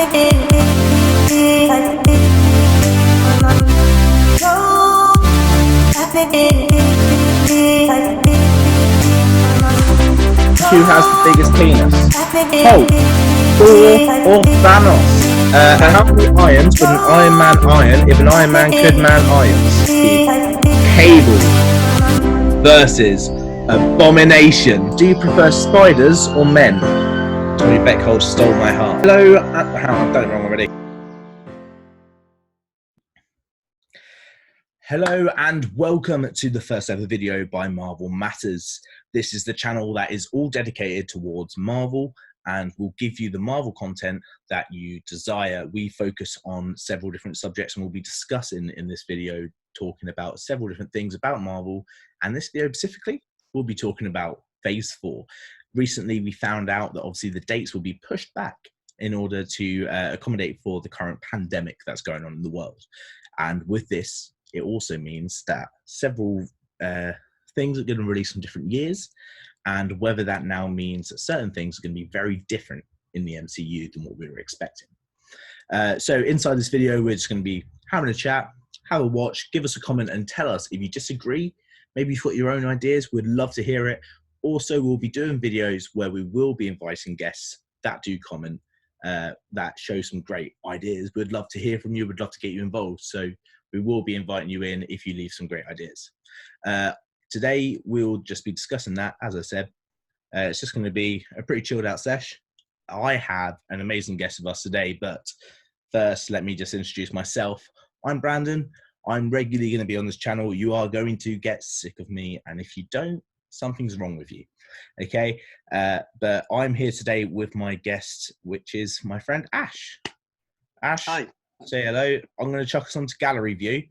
Who has the biggest penis? Hulk, Thor, or Thanos? How many irons would an Iron Man iron if an Iron Man could man irons? Cable versus Abomination. Do you prefer spiders or men? Tommy Beckhold stole my heart. Hello, I've done it wrong already. Hello and welcome to the first ever video by Marvel Matters. This is the channel that is all dedicated towards Marvel and will give you the Marvel content that you desire. We focus on several different subjects and we'll be discussing in this video, talking about several different things about Marvel. And this video specifically, we'll be talking about Phase 4. Recently, we found out that obviously the dates will be pushed back in order to accommodate for the current pandemic that's going on in the world. And with this, it also means that several things are going to release in different years, and whether that now means that certain things are going to be very different in the MCU than what we were expecting. So inside this video, we're just going to be having a chat, have a watch, give us a comment and tell us if you disagree. Maybe you've got your own ideas. We'd love to hear it. Also, we'll be doing videos where we will be inviting guests that do comment, that show some great ideas. We'd love to hear from you. We'd love to get you involved. So we will be inviting you in if you leave some great ideas. Today, we'll just be discussing that. As I said, it's just going to be a pretty chilled out sesh. I have an amazing guest with us today, but first, let me just introduce myself. I'm Brandon. I'm regularly going to be on this channel. You are going to get sick of me, and if you don't, something's wrong with you. Okay, but I'm here today with my guest, which is my friend Ash. Ash. Hi. Say hello. I'm going to chuck us onto gallery view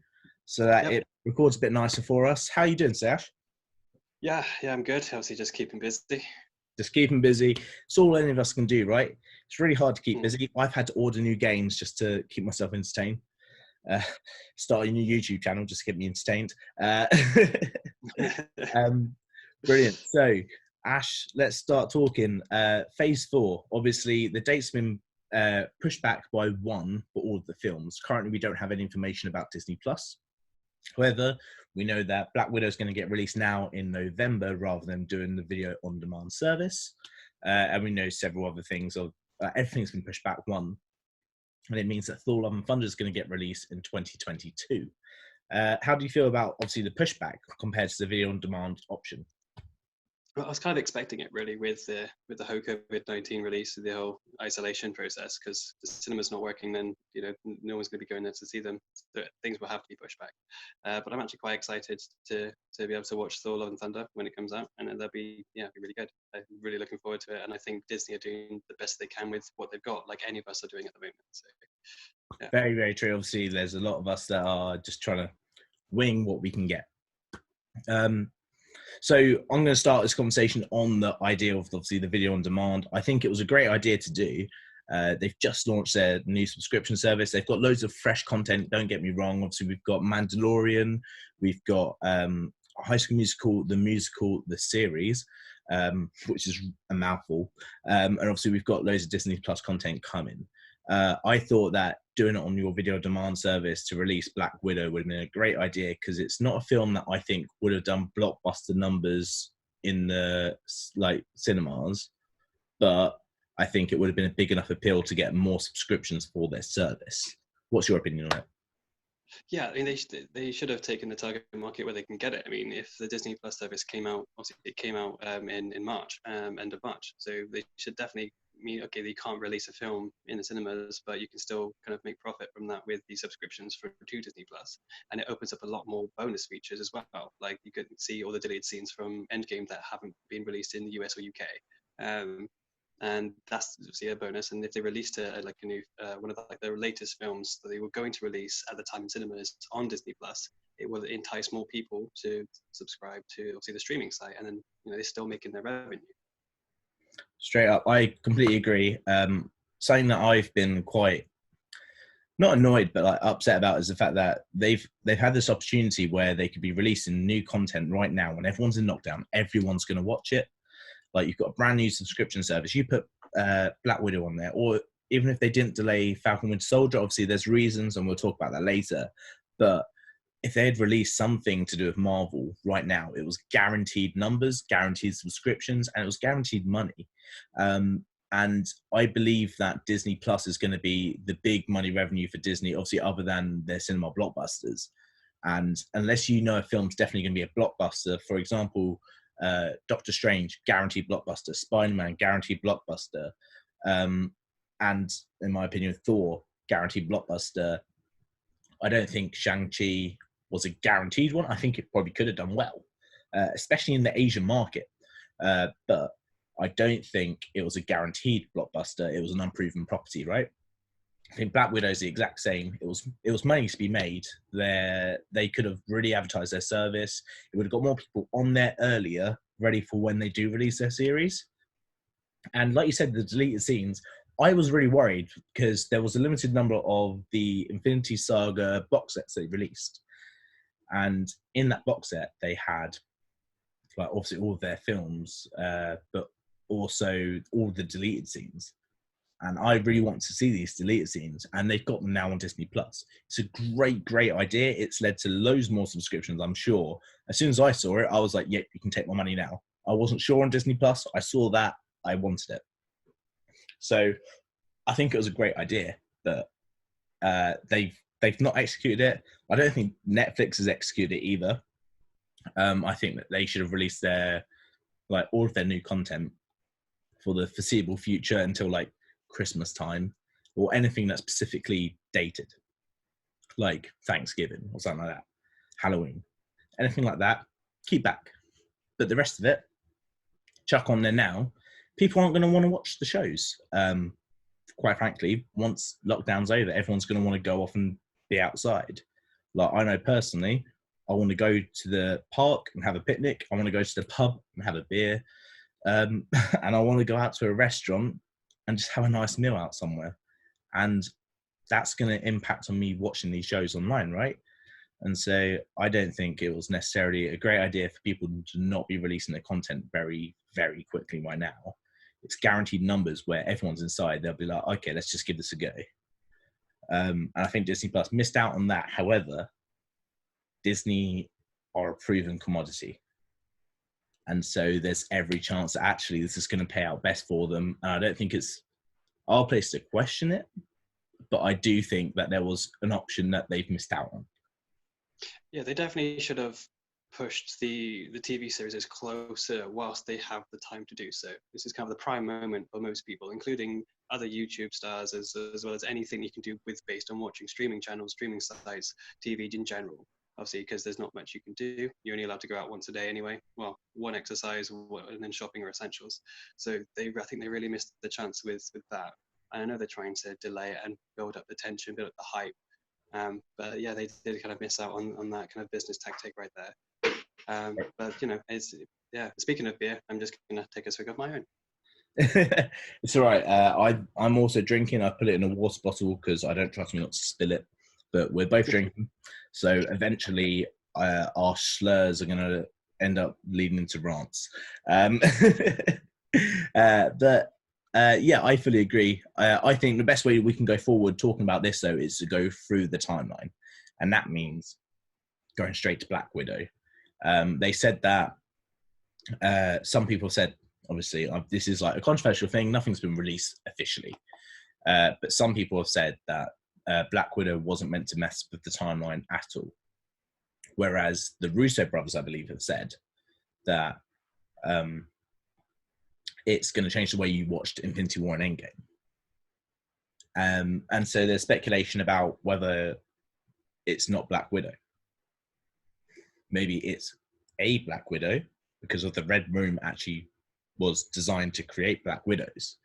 so that it records a bit nicer for us. How are you doing, Sash? Yeah, I'm good. Obviously, just keeping busy. Just keeping busy. It's all any of us can do, right? It's really hard to keep busy. I've had to order new games just to keep myself entertained. Start a new YouTube channel just to get me entertained. Brilliant. So, Ash, let's start talking. Phase 4. Obviously, the date's been pushed back by one for all of the films. Currently, we don't have any information about Disney Plus. However, we know that Black Widow is going to get released now in November rather than doing the video on demand service. And we know several other things. Everything's been pushed back one. And it means that Thor: Love and Thunder is going to get released in 2022. How do you feel about, obviously, the pushback compared to the video on demand option? Well, I was kind of expecting it really with the whole COVID-19 release, the whole isolation process, because the cinema's not working, then no one's going to be going there to see them. So things will have to be pushed back. But I'm actually quite excited to be able to watch Thor: Love and Thunder when it comes out, and that'll be really good. I'm really looking forward to it, and I think Disney are doing the best they can with what they've got, like any of us are doing at the moment. So, yeah. Very, very true. Obviously, there's a lot of us that are just trying to wing what we can get. So I'm going to start this conversation on the idea of obviously the video on demand. I think it was a great idea to do. They've just launched their new subscription service. They've got loads of fresh content. Don't get me wrong. Obviously, we've got Mandalorian. We've got High School Musical, the series, which is a mouthful. And obviously, we've got loads of Disney Plus content coming. I thought that doing it on your video demand service to release Black Widow would have been a great idea, because it's not a film that I think would have done blockbuster numbers in the cinemas, but I think it would have been a big enough appeal to get more subscriptions for their service. What's your opinion on it? Yeah, I mean, they should have taken the target market where they can get it. I mean, if the Disney Plus service came out, obviously it came out in March, end of March, so they should definitely mean, okay, you can't release a film in the cinemas, but you can still kind of make profit from that with the subscriptions to Disney Plus, and it opens up a lot more bonus features as well. Like you could see all the deleted scenes from Endgame that haven't been released in the US or UK. And that's obviously a bonus. And if they released a new one of their latest films that they were going to release at the time in cinemas on Disney Plus, it will entice more people to subscribe to obviously the streaming site, and then they're still making their revenue. Straight up, I completely agree. Something that I've been quite not annoyed but upset about is the fact that they've had this opportunity where they could be releasing new content right now when everyone's in lockdown. Everyone's going to watch it. Like, you've got a brand new subscription service. You put Black Widow on there, or even if they didn't delay Falcon Winter Soldier, obviously there's reasons, and we'll talk about that later. But if they had released something to do with Marvel right now, it was guaranteed numbers, guaranteed subscriptions, and it was guaranteed money. And I believe that Disney Plus is going to be the big money revenue for Disney, obviously, other than their cinema blockbusters. And unless you know a film's definitely going to be a blockbuster, for example, Doctor Strange, guaranteed blockbuster, Spider-Man, guaranteed blockbuster, and in my opinion, Thor, guaranteed blockbuster. I don't think Shang-Chi was a guaranteed one. I think it probably could have done well, especially in the Asian market. But I don't think it was a guaranteed blockbuster. It was an unproven property, right? I think Black Widow is the exact same. It was money to be made. They could have really advertised their service. It would have got more people on there earlier, ready for when they do release their series. And like you said, the deleted scenes, I was really worried because there was a limited number of the Infinity Saga box sets they released. And in that box set, they had, like, obviously all of their films, but also all the deleted scenes. And I really want to see these deleted scenes, and they've got them now on Disney Plus. It's a great idea. It's led to loads more subscriptions, I'm sure. As soon as I saw it, I was like, yep, you can take my money now. I wasn't sure on Disney Plus. I saw that. I wanted it. So I think it was a great idea, but they've not executed it. I don't think Netflix has executed it either. I think that they should have released all of their new content for the foreseeable future until like Christmas time, or anything that's specifically dated, like Thanksgiving or something like that, Halloween, anything like that. Keep back, but the rest of it, chuck on there now. People aren't going to want to watch the shows. Quite frankly, once lockdown's over, everyone's going to want to go off and be outside. Like, I know personally, I want to go to the park and have a picnic. I want to go to the pub and have a beer. And I want to go out to a restaurant and just have a nice meal out somewhere. And that's going to impact on me watching these shows online, right? And so I don't think it was necessarily a great idea for people to not be releasing their content very, very quickly right now. It's guaranteed numbers where everyone's inside. They'll be like, okay, let's just give this a go. And I think Disney Plus missed out on that. However, Disney are a proven commodity. And so there's every chance that actually this is going to pay out best for them. And I don't think it's our place to question it, but I do think that there was an option that they've missed out on. Yeah, they definitely should have pushed the TV series as closer whilst they have the time to do so. This is kind of the prime moment for most people, including other YouTube stars, as well as anything you can do with based on watching streaming channels, streaming sites, TV in general. Obviously, because there's not much you can do. You're only allowed to go out once a day anyway. Well, one exercise and then shopping or essentials. So I think they really missed the chance with that. And I know they're trying to delay it and build up the tension, build up the hype. But yeah, they did kind of miss out on that kind of business tactic right there. But speaking of beer, I'm just gonna take a swig of my own. It's all right. I'm also drinking. I put it in a water bottle because I don't trust me not to spill it. But we're both drinking, so eventually our slurs are going to end up leading into rants. But I fully agree. I think the best way we can go forward talking about this, though, is to go through the timeline, and that means going straight to Black Widow. They said that some people said, obviously, this is like a controversial thing. Nothing's been released officially, but some people have said that Black Widow wasn't meant to mess with the timeline at all. Whereas the Russo brothers, I believe, have said that it's going to change the way you watched Infinity War and Endgame. And so there's speculation about whether it's not Black Widow. Maybe it's a Black Widow because of the Red Room actually was designed to create Black Widows.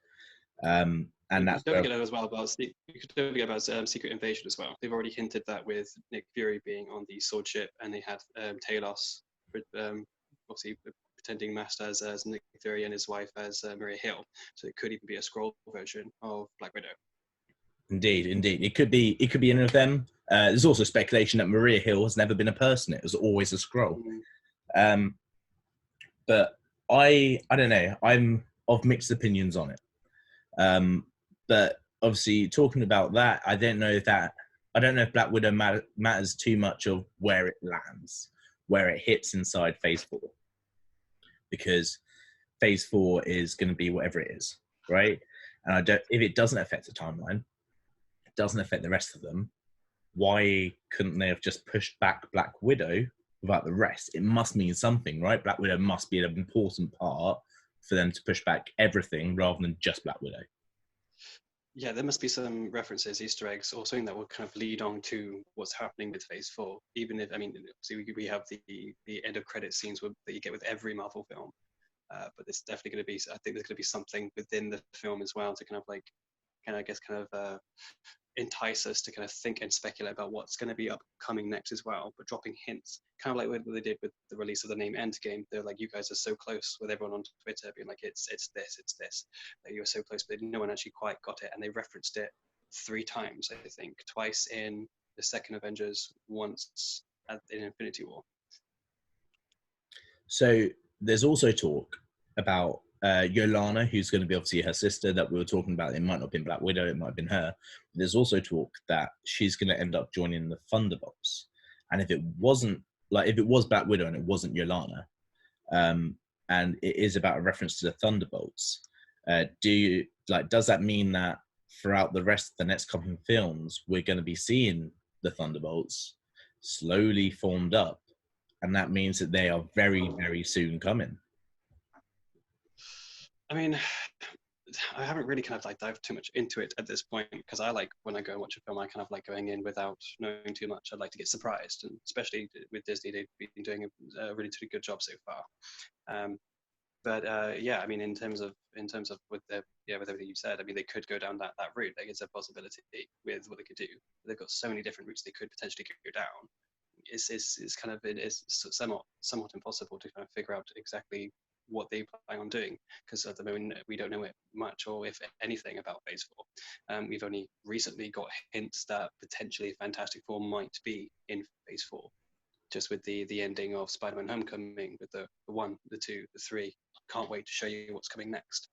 And that's don't forget as well about Secret Invasion as well. They've already hinted that with Nick Fury being on the sword ship, and they had Talos obviously pretending masked as Nick Fury and his wife as Maria Hill. So it could even be a Skrull version of Black Widow. Indeed. It could be any of them. There's also speculation that Maria Hill has never been a person; it was always a Skrull. But I don't know. I'm of mixed opinions on it. But obviously talking about that, I don't know if Black Widow matters too much of where it lands, where it hits inside Phase 4, because Phase 4 is going to be whatever it is, right? And if it doesn't affect the timeline, it doesn't affect the rest of them, why couldn't they have just pushed back Black Widow without the rest? It must mean something, right? Black Widow must be an important part for them to push back everything rather than just Black Widow. Yeah, there must be some references, Easter eggs, or something that will kind of lead on to what's happening with Phase 4. Even if, I mean, obviously we have the end of credit scenes that you get with every Marvel film, but there's definitely going to be, I think there's going to be something within the film as well to kind of like, entice us to kind of think and speculate about what's going to be upcoming next as well, but dropping hints, kind of like what they did with the release of the name Endgame. They're like, you guys are so close, with everyone on Twitter being like, it's this, that you're so close, but no one actually quite got it, and they referenced it 3 times, I think, twice in the second Avengers, once in Infinity War. So there's also talk about Yolana, who's going to be obviously her sister that we were talking about. It might not have been Black Widow, it might have been her. There's also talk that she's going to end up joining the Thunderbolts. And if it was Black Widow and it wasn't Yolana, and it is about a reference to the Thunderbolts, does that mean that throughout the rest of the next couple of films, we're going to be seeing the Thunderbolts slowly formed up? And that means that they are very, very soon coming. I mean, I haven't really kind of like dived too much into it at this point, because I like, when I go and watch a film, I kind of like going in without knowing too much. I'd like to get surprised, and especially with Disney, they've been doing a really good job so far. Yeah, I mean, in terms of with everything you've said, I mean, they could go down that route. Like, it's a possibility with what they could do. They've got so many different routes they could potentially go down. It's somewhat impossible to kind of figure out exactly what they plan on doing, because at the moment we don't know it much, or if anything, about Phase 4. We've only recently got hints that potentially Fantastic Four might be in Phase 4, just with the ending of Spider-Man Homecoming, with the 1, the 2, the 3. Can't wait to show you what's coming next.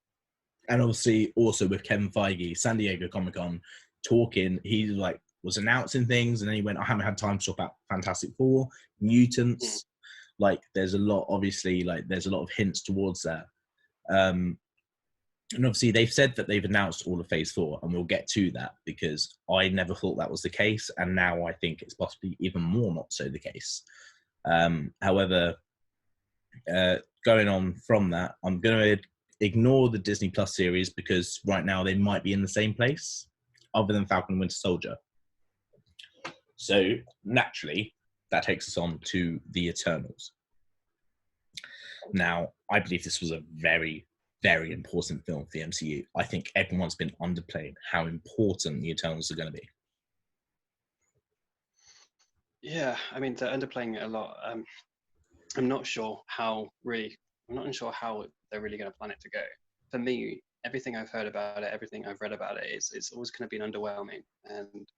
And obviously also with Kevin Feige, San Diego Comic-Con, talking, he like was announcing things, and then he went, I haven't had time to talk about Fantastic Four, mutants. Like, there's a lot of hints towards that. And obviously they've said that they've announced all of Phase 4, and we'll get to that, because I never thought that was the case, and now I think it's possibly even more not so the case. However, going on from that, I'm going to ignore the Disney Plus series, because right now they might be in the same place, other than Falcon and Winter Soldier. So naturally, that takes us on to the Eternals. Now, I believe this was a very, very important film for the MCU. I think everyone's been underplaying how important the Eternals are going to be. Yeah, I mean, they're underplaying it a lot. I'm not sure how they're really going to plan it to go. For me, everything I've heard about it, everything I've read about it, it's always kind of been underwhelming, and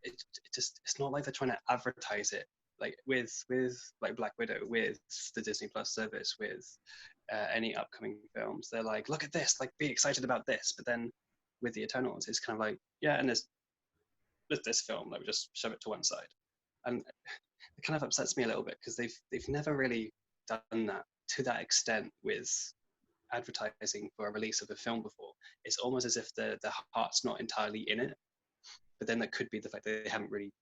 it's not like they're trying to advertise it like with like Black Widow, with the Disney Plus service, with any upcoming films. They're like, look at this, like, be excited about this. But then with the Eternals, it's kind of like, yeah, and there's this film, like, we just shove it to one side. And it kind of upsets me a little bit, because they've never really done that to that extent with advertising for a release of a film before. It's almost as if the heart's not entirely in it. But then that could be the fact that they haven't really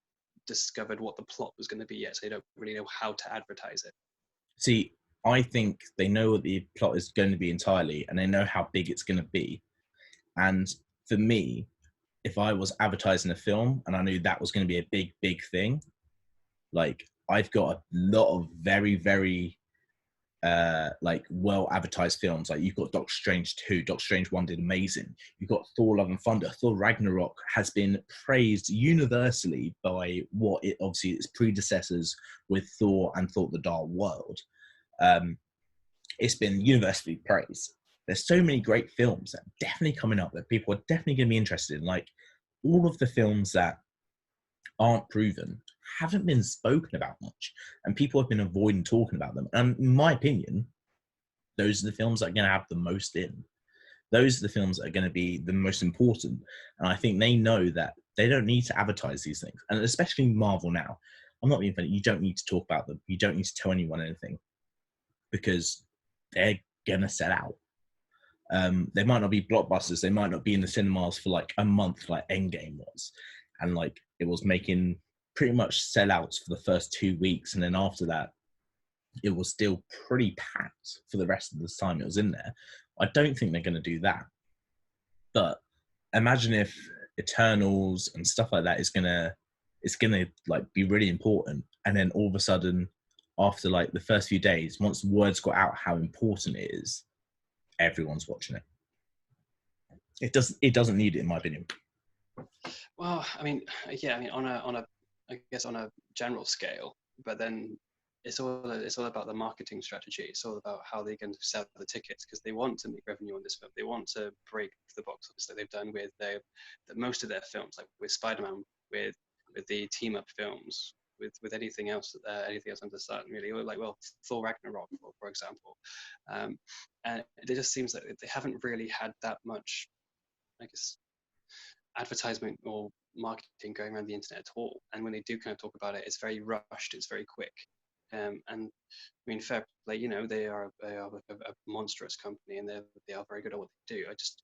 discovered what the plot was going to be yet, so they don't really know how to advertise it. See, I think they know what the plot is going to be entirely, and they know how big it's going to be. And for me, if I was advertising a film and I knew that was going to be a big thing, like, I've got a lot of very, very like well advertised films. Like, you've got Doctor Strange 2, Doctor Strange 1 did amazing. You've got Thor Love and Thunder. Thor Ragnarok has been praised universally by what it obviously its predecessors with Thor and Thor the Dark World. It's been universally praised. There's so many great films that are definitely coming up that people are definitely going to be interested in. Like, all of the films that aren't proven haven't been spoken about much, and people have been avoiding talking about them. And in my opinion, those are the films that are going to have the most in. Those are the films that are going to be the most important. And I think they know that they don't need to advertise these things. And especially Marvel now. I'm not being funny. You don't need to talk about them. You don't need to tell anyone anything because they're going to sell out. They might not be blockbusters. They might not be in the cinemas for like a month, like Endgame was, and like it was making pretty much sellouts for the first 2 weeks, and then after that, it was still pretty packed for the rest of the time it was in there. I don't think they're going to do that, but imagine if Eternals and stuff like that is gonna, it's gonna like be really important, and then all of a sudden, after like the first few days, once words got out how important it is, everyone's watching it. It doesn't need it, in my opinion. Well, I mean, yeah, I mean, I guess on a general scale, but then it's all about the marketing strategy. It's all about how they can sell the tickets because they want to make revenue on this film. They want to break the box office like they've done with most of their films, like with Spider-Man, with the team up films, with anything else under the sun, really. Or like, well, Thor Ragnarok, for example. And it just seems like they haven't really had that much, I guess, advertisement or marketing going around the internet at all. And when they do kind of talk about it, it's very rushed, it's very quick. And I mean, fair play, you know, they are a monstrous company, and they are very good at what they do. I just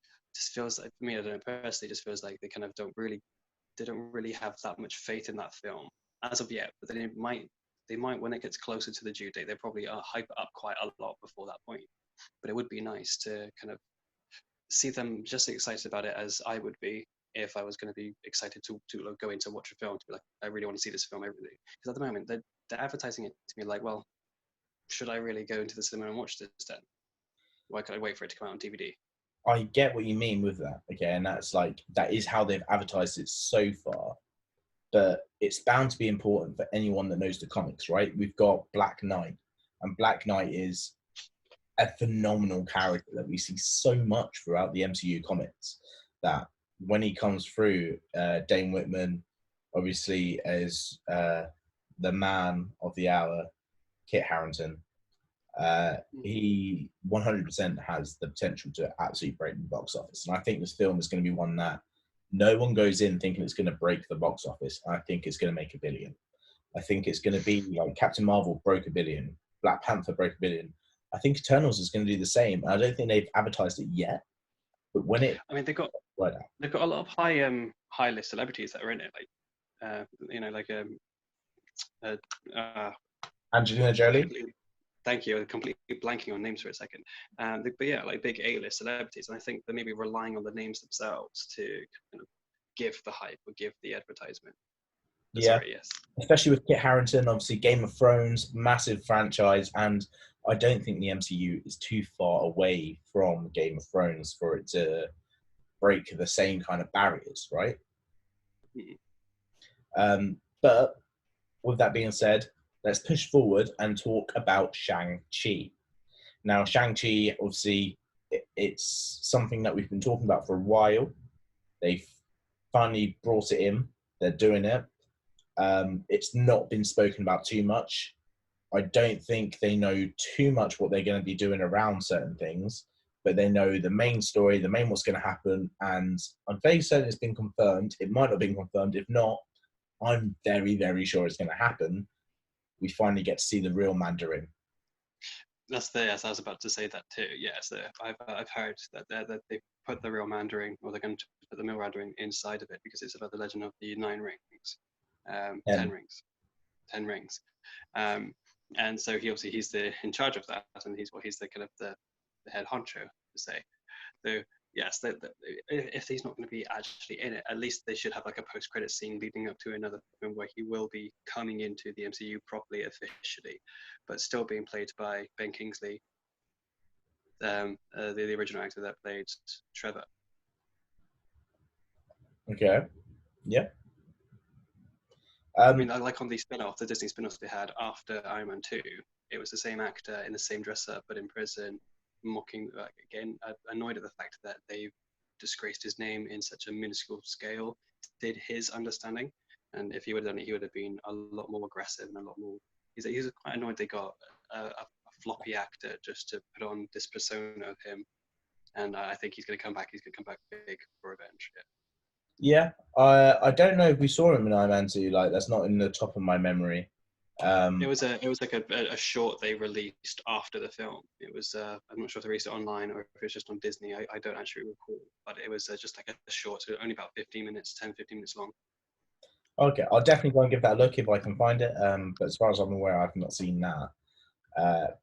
feels like, for me, I don't know, personally, just feels like they kind of they don't really have that much faith in that film as of yet. But then they might when it gets closer to the due date, they probably hype it up quite a lot before that point. But it would be nice to kind of see them just as excited about it as I would be if I was going to be excited to go in to watch a film, to be like, I really want to see this film. Everything, because at the moment they're advertising it to me like, well, should I really go into the cinema and watch this then? Why can't I wait for it to come out on DVD? I get what you mean with that, okay, and that's like that is how they've advertised it so far. But it's bound to be important for anyone that knows the comics, right? We've got Black Knight, and Black Knight is a phenomenal character that we see so much throughout the MCU comics. That when he comes through, Dane Whitman, obviously as the man of the hour, Kit Harington, he 100% has the potential to absolutely break the box office. And I think this film is going to be one that no one goes in thinking it's going to break the box office. I think it's going to make $1 billion. I think it's going to be like Captain Marvel broke $1 billion, Black Panther broke $1 billion. I think Eternals is going to do the same. I don't think they've advertised it yet, but when it, I mean, right they've got a lot of high list celebrities that are in it, like you know, like Angelina Jolie. Thank you. I'm completely blanking on names for a second. But yeah, like big A-list celebrities, and I think they're maybe relying on the names themselves to kind of give the hype or give the advertisement. Yeah, Sorry, yes. especially with Kit Harington, obviously Game of Thrones, massive franchise, and I don't think the MCU is too far away from Game of Thrones for it to break the same kind of barriers, right? But with that being said, let's push forward and talk about Shang-Chi. Now, Shang-Chi, obviously, it's something that we've been talking about for a while. They've finally brought it in. They're doing it. It's not been spoken about too much. I don't think they know too much what they're going to be doing around certain things, but they know the main story, the main what's going to happen, and I'm very certain it's been confirmed. It might not have been confirmed. If not, I'm very, very sure it's going to happen. We finally get to see the real Mandarin. Yes, I was about to say that too. Yes, I've heard that they put the real Mandarin, or they're going to put the real Mandarin inside of it because it's about the legend of the 9 rings, 10 rings, 10 rings. And so he's in charge of that, and he's the kind of the head honcho, to say. So yes, if he's not going to be actually in it, at least they should have like a post-credit scene leading up to another film where he will be coming into the MCU properly, officially, but still being played by Ben Kingsley, the original actor that played Trevor. Okay. Yeah. I mean, like on the spin-off, the Disney spin-offs they had after Iron Man 2, it was the same actor in the same dress-up, but in prison, mocking, again, annoyed at the fact that they've disgraced his name in such a minuscule scale, did his understanding. And if he would have done it, he would have been a lot more aggressive and a lot more. He's quite annoyed they got a floppy actor just to put on this persona of him. and I think he's going to come back. He's going to come back big for revenge. Yeah, I don't know if we saw him in Iron Man 2. Like, that's not in the top of my memory. It was like a short they released after the film. It was I'm not sure if they released it online or if it was just on Disney. I don't actually recall, but it was just like a short, so only about 15 minutes, 10-15 minutes long. Okay, I'll definitely go and give that a look if I can find it. But as far as I'm aware, I've not seen that.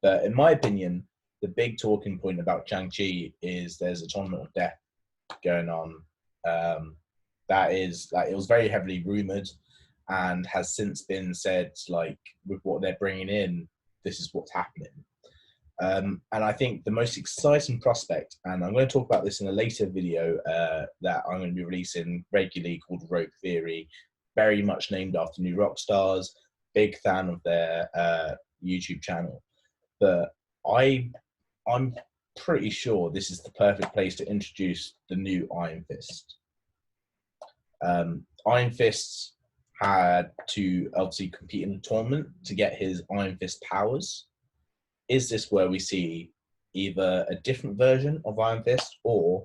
But in my opinion, the big talking point about Shang-Chi is there's a tournament of death going on. That is, like, it was very heavily rumored and has since been said, like, with what they're bringing in, this is what's happening. And I think the most exciting prospect, and I'm going to talk about this in a later video that I'm going to be releasing regularly, called Rogue Theory, very much named after New Rockstars, big fan of their YouTube channel. But I'm pretty sure this is the perfect place to introduce the new Iron Fist. Iron Fist had to obviously compete in the tournament to get his Iron Fist powers. Is this where we see either a different version of Iron Fist or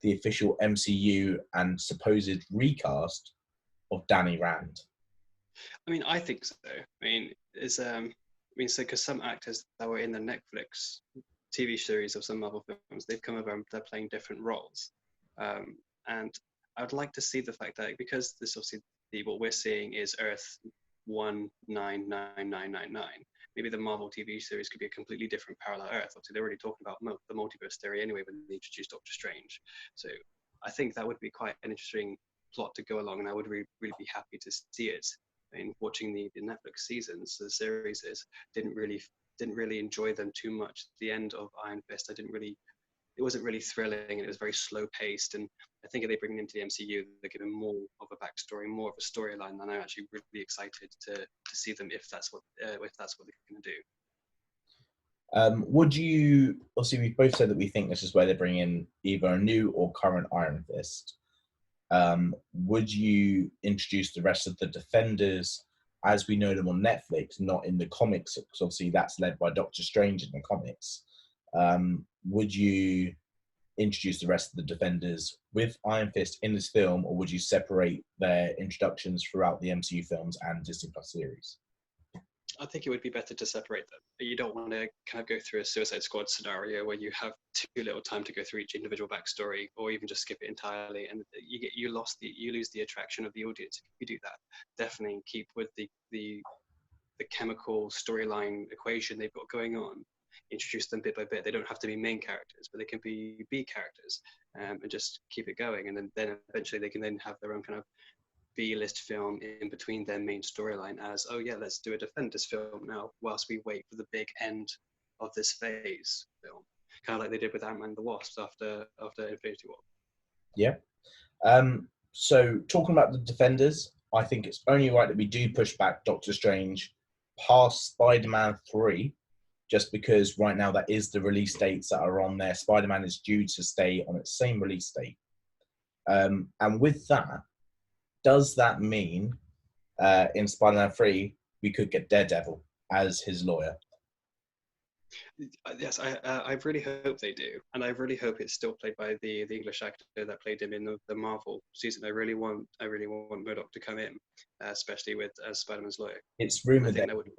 the official MCU and supposed recast of Danny Rand? I mean, I think so. I mean, so because some actors that were in the Netflix TV series of some Marvel films, they've come over and they're playing different roles, and I would like to see the fact that, because this obviously what we're seeing is Earth 199999. Maybe the Marvel TV series could be a completely different parallel Earth. Obviously, they're already talking about the multiverse theory anyway when they introduced Doctor Strange. So I think that would be quite an interesting plot to go along, and I would really be happy to see it. I mean, watching the Netflix seasons, the series didn't really enjoy them too much. The end of Iron Fist, it wasn't really thrilling, and it was very slow paced. And I think if they bring him into the MCU, they're giving more of a backstory, more of a storyline, and I'm actually really excited to see them if that's what they're going to do. Would you, obviously we both said that we think this is where they bring in either a new or current Iron Fist. Would you introduce the rest of the Defenders as we know them on Netflix, not in the comics, because obviously that's led by Doctor Strange in the comics? Would you introduce the rest of the Defenders with Iron Fist in this film, or would you separate their introductions throughout the MCU films and Disney Plus series? I think it would be better to separate them. You don't want to kind of go through a Suicide Squad scenario where you have too little time to go through each individual backstory, or even just skip it entirely, and you lose the attraction of the audience if you do that. Definitely keep with the chemical storyline equation they've got going on. Introduce them bit by bit. They don't have to be main characters, but they can be B characters, and just keep it going. And then eventually they can then have their own kind of B-list film in between their main storyline, as, oh yeah, let's do a Defenders film now whilst we wait for the big end of this phase film, kind of like they did with Ant-Man and the Wasp after Infinity War. Yeah. So talking about the Defenders, I think it's only right that we do push back Doctor Strange past Spider-Man 3, just because right now that is the release dates that are on there. Spider-Man is due to stay on its same release date. And with that, does that mean in Spider-Man 3 we could get Daredevil as his lawyer? Yes, I really hope they do, and I really hope it's still played by the English actor that played him in the Marvel season. I really want Murdoch to come in, especially with as Spider-Man's lawyer. It's rumored that would.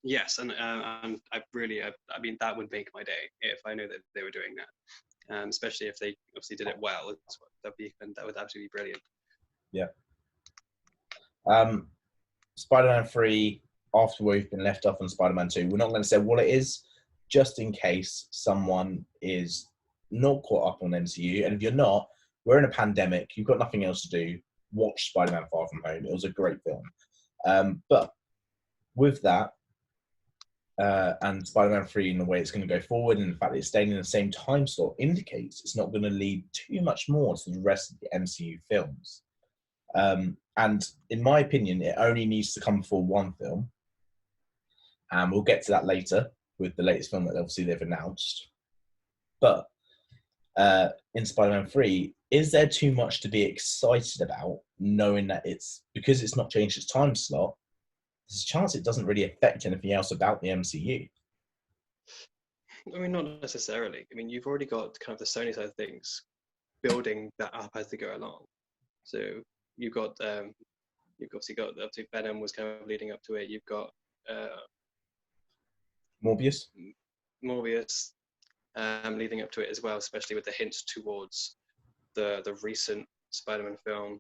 Yes, and I mean, that would make my day if I knew that they were doing that, especially if they obviously did it well. That would absolutely be brilliant. Yeah. Spider-Man 3, after we've been left off on Spider-Man 2, we're not going to say what it is, just in case someone is not caught up on MCU. And if you're not, we're in a pandemic, you've got nothing else to do, watch Spider-Man Far From Home. It was a great film. But with that, and Spider-Man 3 and the way it's going to go forward, and the fact that it's staying in the same time slot, indicates it's not going to lead too much more to the rest of the MCU films. And in my opinion, it only needs to come for one film. And we'll get to that later with the latest film that obviously they've announced. But in Spider-Man 3, is there too much to be excited about, knowing that because it's not changed its time slot, there's a chance it doesn't really affect anything else about the MCU? I mean, not necessarily. I mean, you've already got kind of the Sony side of things building that up as they go along. So you've got you've obviously got obviously Venom was kind of leading up to it. You've got Morbius. Morbius leading up to it as well, especially with the hints towards the recent Spider-Man film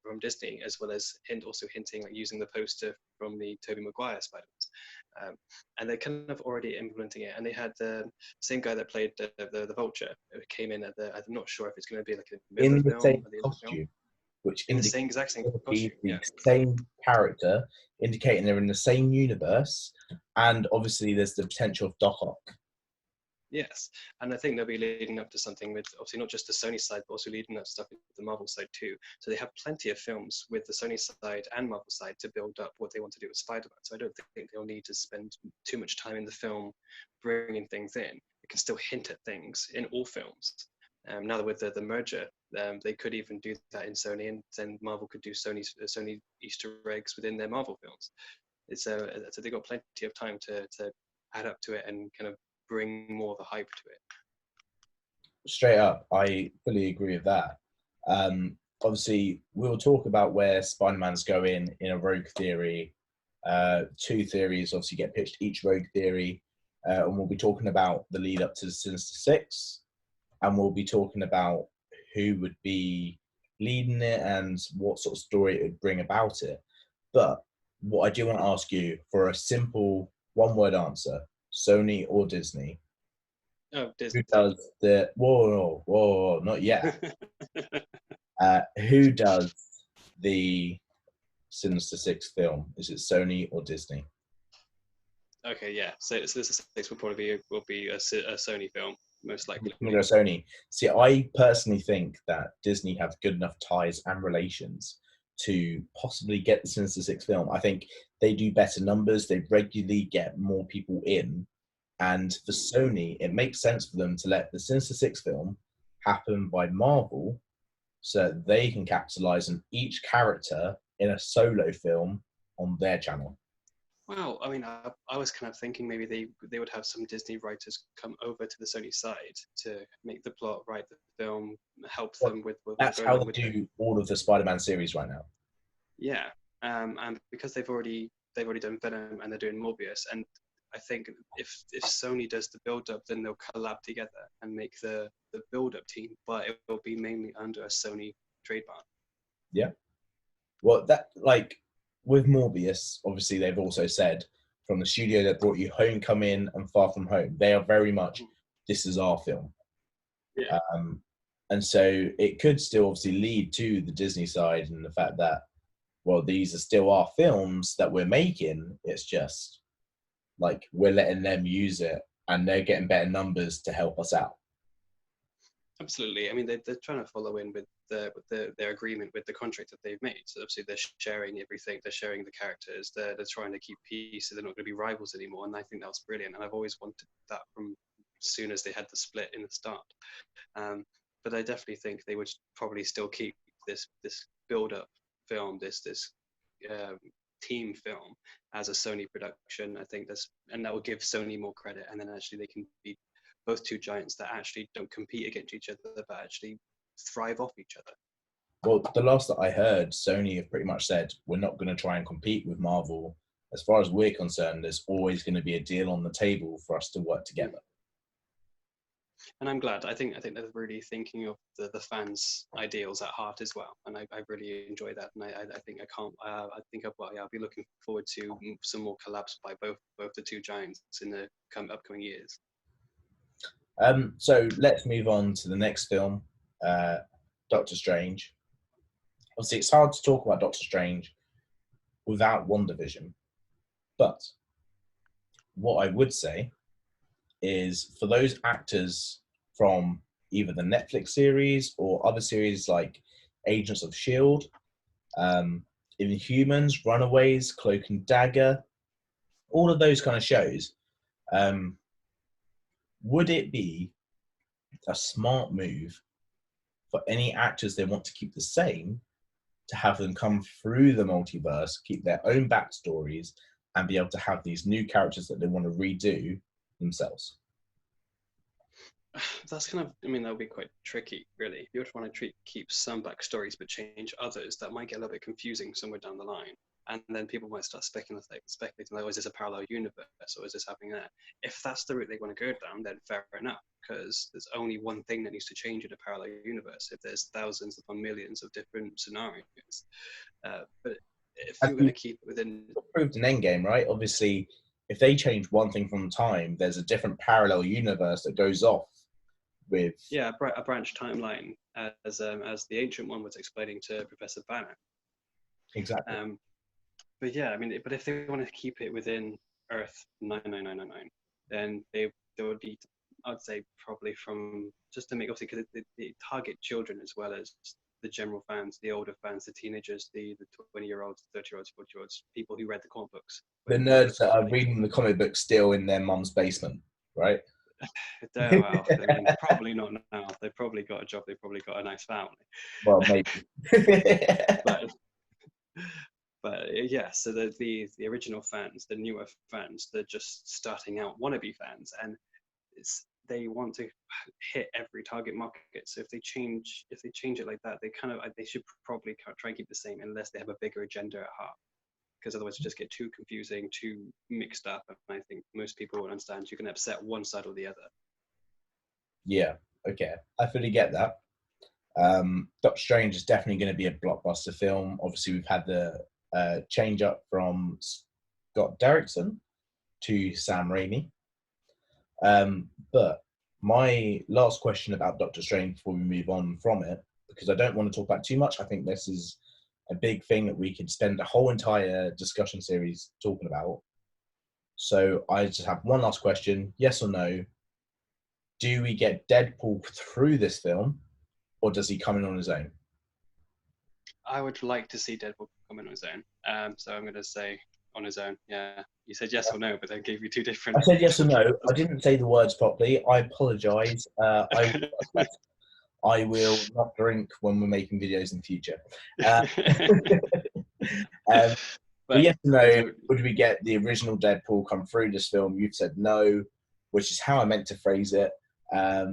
from Disney, as well as also hinting like using the poster from the Tobey Maguire Spider-Man. And they're kind of already implementing it. And they had the same guy that played the Vulture who came in at the. I'm not sure if it's going to be like in the middle In of the the film same or the end of the film. costume, which In the indicates same exact same the costume, yeah. same character, indicating they're in the same universe, and obviously there's the potential of Doc Ock. Yes, and I think they'll be leading up to something with obviously not just the Sony side, but also leading up stuff with the Marvel side too. So they have plenty of films with the Sony side and Marvel side to build up what they want to do with Spider-Man. So I don't think they'll need to spend too much time in the film bringing things in. They can still hint at things in all films. Now that with the merger, they could even do that in Sony, and then Marvel could do Sony Easter eggs within their Marvel films. So they've got plenty of time to add up to it and kind of bring more of a hype to it. Straight up, I fully agree with that. Obviously, we'll talk about where Spider-Man's going in a Rogue Theory. Two theories obviously get pitched, each Rogue Theory, and we'll be talking about the lead up to the Sinister Six, and we'll be talking about who would be leading it and what sort of story it would bring about it. But what I do want to ask you for a simple one-word answer: Sony or Disney? Oh, Who Disney. does the whoa, not yet. Who does the Sinister Six film? Is it Sony or Disney? Okay, yeah. So Sinister Six will probably be a Sony film, most likely. I'm gonna go Sony. See, I personally think that Disney have good enough ties and relations to possibly get the Sinister Six film. I think they do better numbers. They regularly get more people in. And for Sony, it makes sense for them to let the Sinister Six film happen by Marvel so they can capitalize on each character in a solo film on their channel. Wow, I mean, I was kind of thinking maybe they would have some Disney writers come over to the Sony side to make the plot, write the film, help them with That's how they do all of the Spider-Man series right now. Yeah, and because they've already done Venom and they're doing Morbius, and I think if Sony does the build up, then they'll collab together and make the build up team, but it will be mainly under a Sony trademark. Yeah. Well, that like with Morbius, obviously they've also said from the studio that brought you Homecoming and Far From Home, they are very much this is our film. Yeah. And so it could still obviously lead to the Disney side and the fact that, well, these are still our films that we're making. It's just like we're letting them use it and they're getting better numbers to help us out. Absolutely. I mean, they're trying to follow in with their agreement with the contract that they've made. So obviously they're sharing everything. They're sharing the characters. They're trying to keep peace. So they're not going to be rivals anymore. And I think that was brilliant. And I've always wanted that from as soon as they had the split in the start. But I definitely think they would probably still keep this build-up film, this team film as a Sony production. I think that will give Sony more credit, and then actually they can be both two giants that actually don't compete against each other, but actually thrive off each other. Well, the last that I heard, Sony have pretty much said we're not going to try and compete with Marvel. As far as we're concerned, there's always going to be a deal on the table for us to work together. And I'm glad. I think they're really thinking of the fans' ideals at heart as well, and I really enjoy that. And I think I'll be looking forward to some more collabs by both the two giants in the upcoming years. So let's move on to the next film, Doctor Strange. Obviously, it's hard to talk about Doctor Strange without WandaVision, but what I would say is for those actors from either the Netflix series or other series like Agents of S.H.I.E.L.D., Inhumans, Runaways, Cloak and Dagger, all of those kind of shows, would it be a smart move for any actors they want to keep the same to have them come through the multiverse, keep their own backstories, and be able to have these new characters that they want to redo themselves? that's kind of, I mean, that would be quite tricky, really. You would want to keep some backstories, but change others. That might get a little bit confusing somewhere down the line. And then people might start speculating, like, oh, is this a parallel universe or is this happening there? If that's the route they want to go down, then fair enough, because there's only one thing that needs to change in a parallel universe if there's thousands upon millions of different scenarios. But if As you're going we to keep it within, proved in Endgame, right? Obviously, if they change one thing from time, there's a different parallel universe that goes off with. yeah, a branch timeline, as the ancient one was explaining to Professor Banner. Exactly. But yeah, I mean, but if they want to keep it within Earth 99999, then they would be, I'd say, probably from, just to make, obviously, because they target children as well as the general fans, the older fans, the teenagers, the 20-year-olds, 30-year-olds, 40-year-olds, people who read the comic books The when nerds those that were are released. reading the comic book still in their mum's basement, right? Oh, well, I mean, probably not now. They've probably got a job. They've probably got a nice family. Well, maybe. But yeah, so the original fans, the newer fans, they're just starting out wannabe fans, and they want to hit every target market. So if they change it like that, they should probably try and keep the same, unless they have a bigger agenda at heart. Because otherwise, it just get too confusing, too mixed up, and I think most people will understand you can upset one side or the other. Yeah, okay. I fully get that. Doctor Strange is definitely going to be a blockbuster film. Obviously, we've had the change up from Scott Derrickson to Sam Raimi. But my last question about Doctor Strange before we move on from it, because I don't want to talk about too much. I think this is a big thing that we could spend a whole entire discussion series talking about. So I just have one last question: yes or no? Do we get Deadpool through this film, or does he come in on his own? I would like to see Deadpool come in on his own. So I'm going to say on his own. Yeah, you said yes or no, but then gave you two different. I said yes or no. I didn't say the words properly. I apologise. I will not drink when we're making videos in future. But yes or no, would we get the original Deadpool come through this film? You've said no, which is how I meant to phrase it. I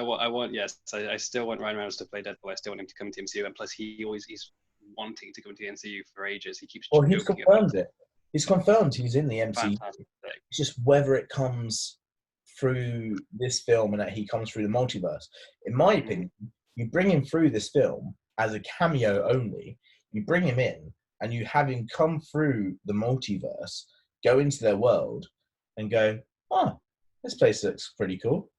want yes. I still want Ryan Reynolds to play Deadpool. I still want him to come to MCU, and plus he's wanting to go into the MCU for ages. He keeps well, he's joking about confirmed it. He's confirmed he's in the MCU. Fantastic. It's just whether it comes through this film and that he comes through the multiverse. In my opinion, you bring him through this film as a cameo only. You bring him in and you have him come through the multiverse, go into their world, and go, "Oh, this place looks pretty cool.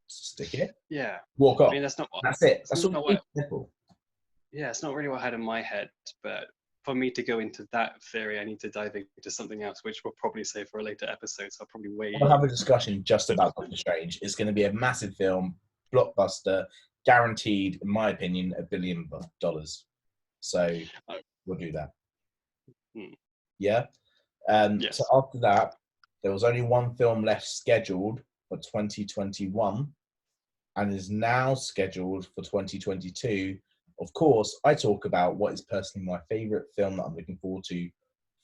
Stick it." Yeah. Walk off. I mean, that's not. That's it. That's all. Yeah, it's not really what I had in my head, but for me to go into that theory, I need to dive into something else, which we'll probably say for a later episode. So I'll probably wait. We'll have a discussion just about Doctor Strange. It's going to be a massive film, blockbuster, guaranteed, in my opinion, $1 billion. So we'll do that. Yeah. Yes. So after that, there was only one film left scheduled for 2021 and is now scheduled for 2022. Of course, I talk about what is personally my favorite film that I'm looking forward to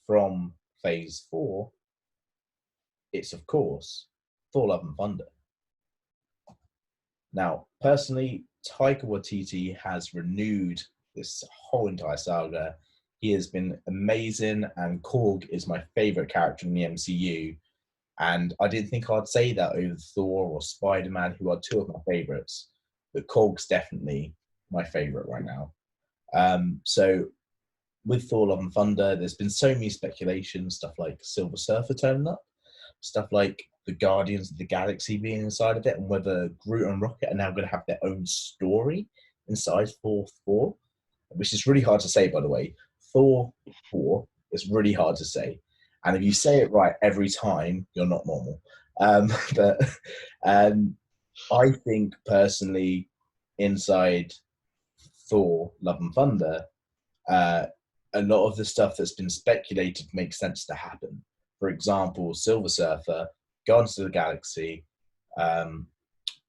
from Phase 4. It's, of course, Thor: Love and Thunder. Now, personally, Taika Waititi has renewed this whole entire saga. He has been amazing, and Korg is my favorite character in the MCU. And I didn't think I'd say that over Thor or Spider-Man, who are two of my favorites. But Korg's definitely my favorite right now. So with Thor: Love and Thunder, there's been so many speculations, stuff like Silver Surfer turning up, stuff like the Guardians of the Galaxy being inside of it, and whether Groot and Rocket are now going to have their own story inside Thor 4, which is really hard to say, by the way. Thor 4 is really hard to say. And if you say it right every time, you're not normal. But I think personally, inside Thor: Love and Thunder, a lot of the stuff that's been speculated makes sense to happen. For example, Silver Surfer, Guardians of the Galaxy,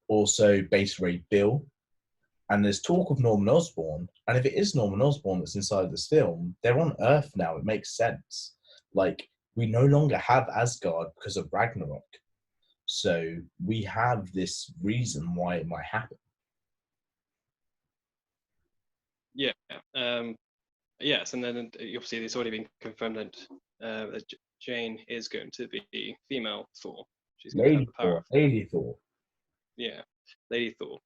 also Beta Ray Bill, and there's talk of Norman Osborn. And if it is Norman Osborn that's inside this film, they're on Earth now. It makes sense. Like, we no longer have Asgard because of Ragnarok. So we have this reason why it might happen. Yeah. Yes, and then obviously it's already been confirmed that Jane is going to be female Thor. She's going to have Lady the power Thor, of Lady Thor. yeah, Lady Thor.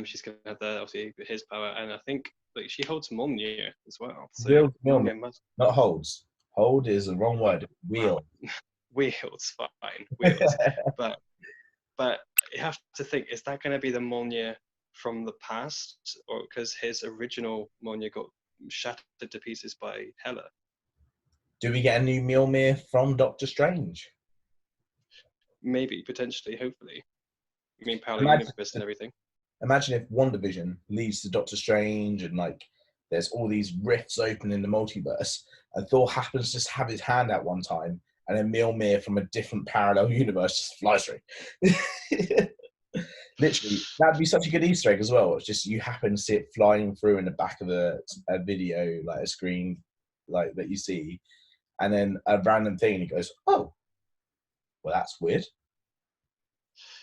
She's going to have obviously his power, and I think like she holds Mjolnir as well. So Wield Mjolnir, Mjolnir must not holds. Hold is the wrong word. well, Wield. wields fine, wields, but you have to think: is that going to be the Mjolnir from the past, or because his original Mjolnir got shattered to pieces by Hela? Do we get a new Mjolnir from Doctor Strange? Maybe, potentially, hopefully. I mean, parallel Imagine, universe and everything. imagine if WandaVision leads to Doctor Strange and like there's all these rifts open in the multiverse, and Thor happens to just have his hand out one time, and then Mjolnir from a different parallel universe just flies through. Literally, that'd be such a good Easter egg as well. It's just you happen to see it flying through in the back of a video, like a screen, like that you see, and then a random thing, and he goes, "Oh, well, that's weird."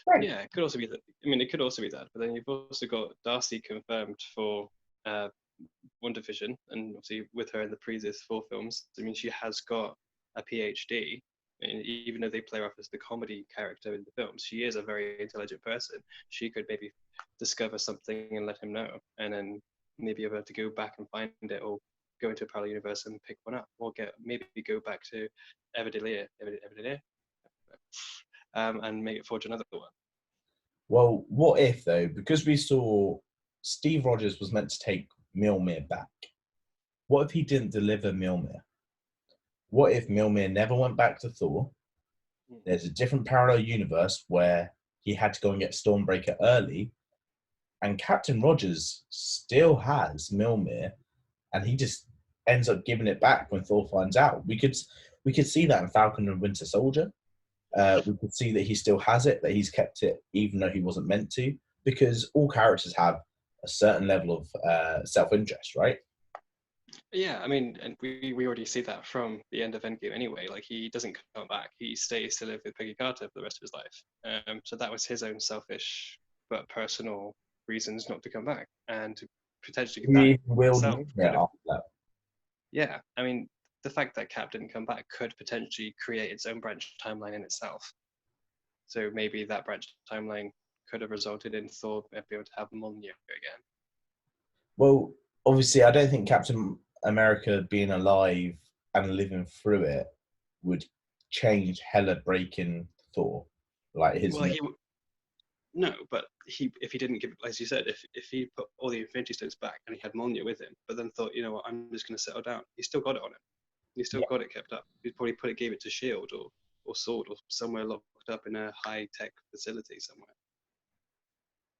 Right. Yeah, it could also be that. I mean, it could also be that. But then you've also got Darcy confirmed for uh, WandaVision, and obviously with her in the previous 4 films. I mean, she has got a PhD. And even though they play her off as the comedy character in the films, she is a very intelligent person. She could maybe discover something and let him know, and then maybe able to go back and find it, or go into a parallel universe and pick one up, or maybe go back to Everdelier, and make it forge another one. Well, what if though? Because we saw Steve Rogers was meant to take Mjolnir back. What if he didn't deliver Mjolnir? What if Mjolnir never went back to Thor? There's a different parallel universe where he had to go and get Stormbreaker early, and Captain Rogers still has Mjolnir, and he just ends up giving it back when Thor finds out. We could see that in Falcon and Winter Soldier. We could see that he still has it, that he's kept it even though he wasn't meant to, because all characters have a certain level of self-interest, right? Yeah, I mean, and we already see that from the end of Endgame anyway. Like, he doesn't come back; he stays to live with Peggy Carter for the rest of his life. So that was his own selfish but personal reasons not to come back, and potentially that He willed itself Mjolnir could have. after that. Yeah, I mean, the fact that Cap didn't come back could potentially create its own branch timeline in itself. So maybe that branch timeline could have resulted in Thor being able to have Mjolnir again. Well, obviously, I don't think Captain America being alive and living through it would change Hela breaking Thor. Like his. Well, no, but if he didn't give, as you said, if he put all the Infinity Stones back and he had Mjolnir with him, but then thought, you know what, I'm just going to settle down. He still got it on him. He still Yeah. got it kept up. He probably gave it to Shield or Sword or somewhere locked up in a high tech facility somewhere.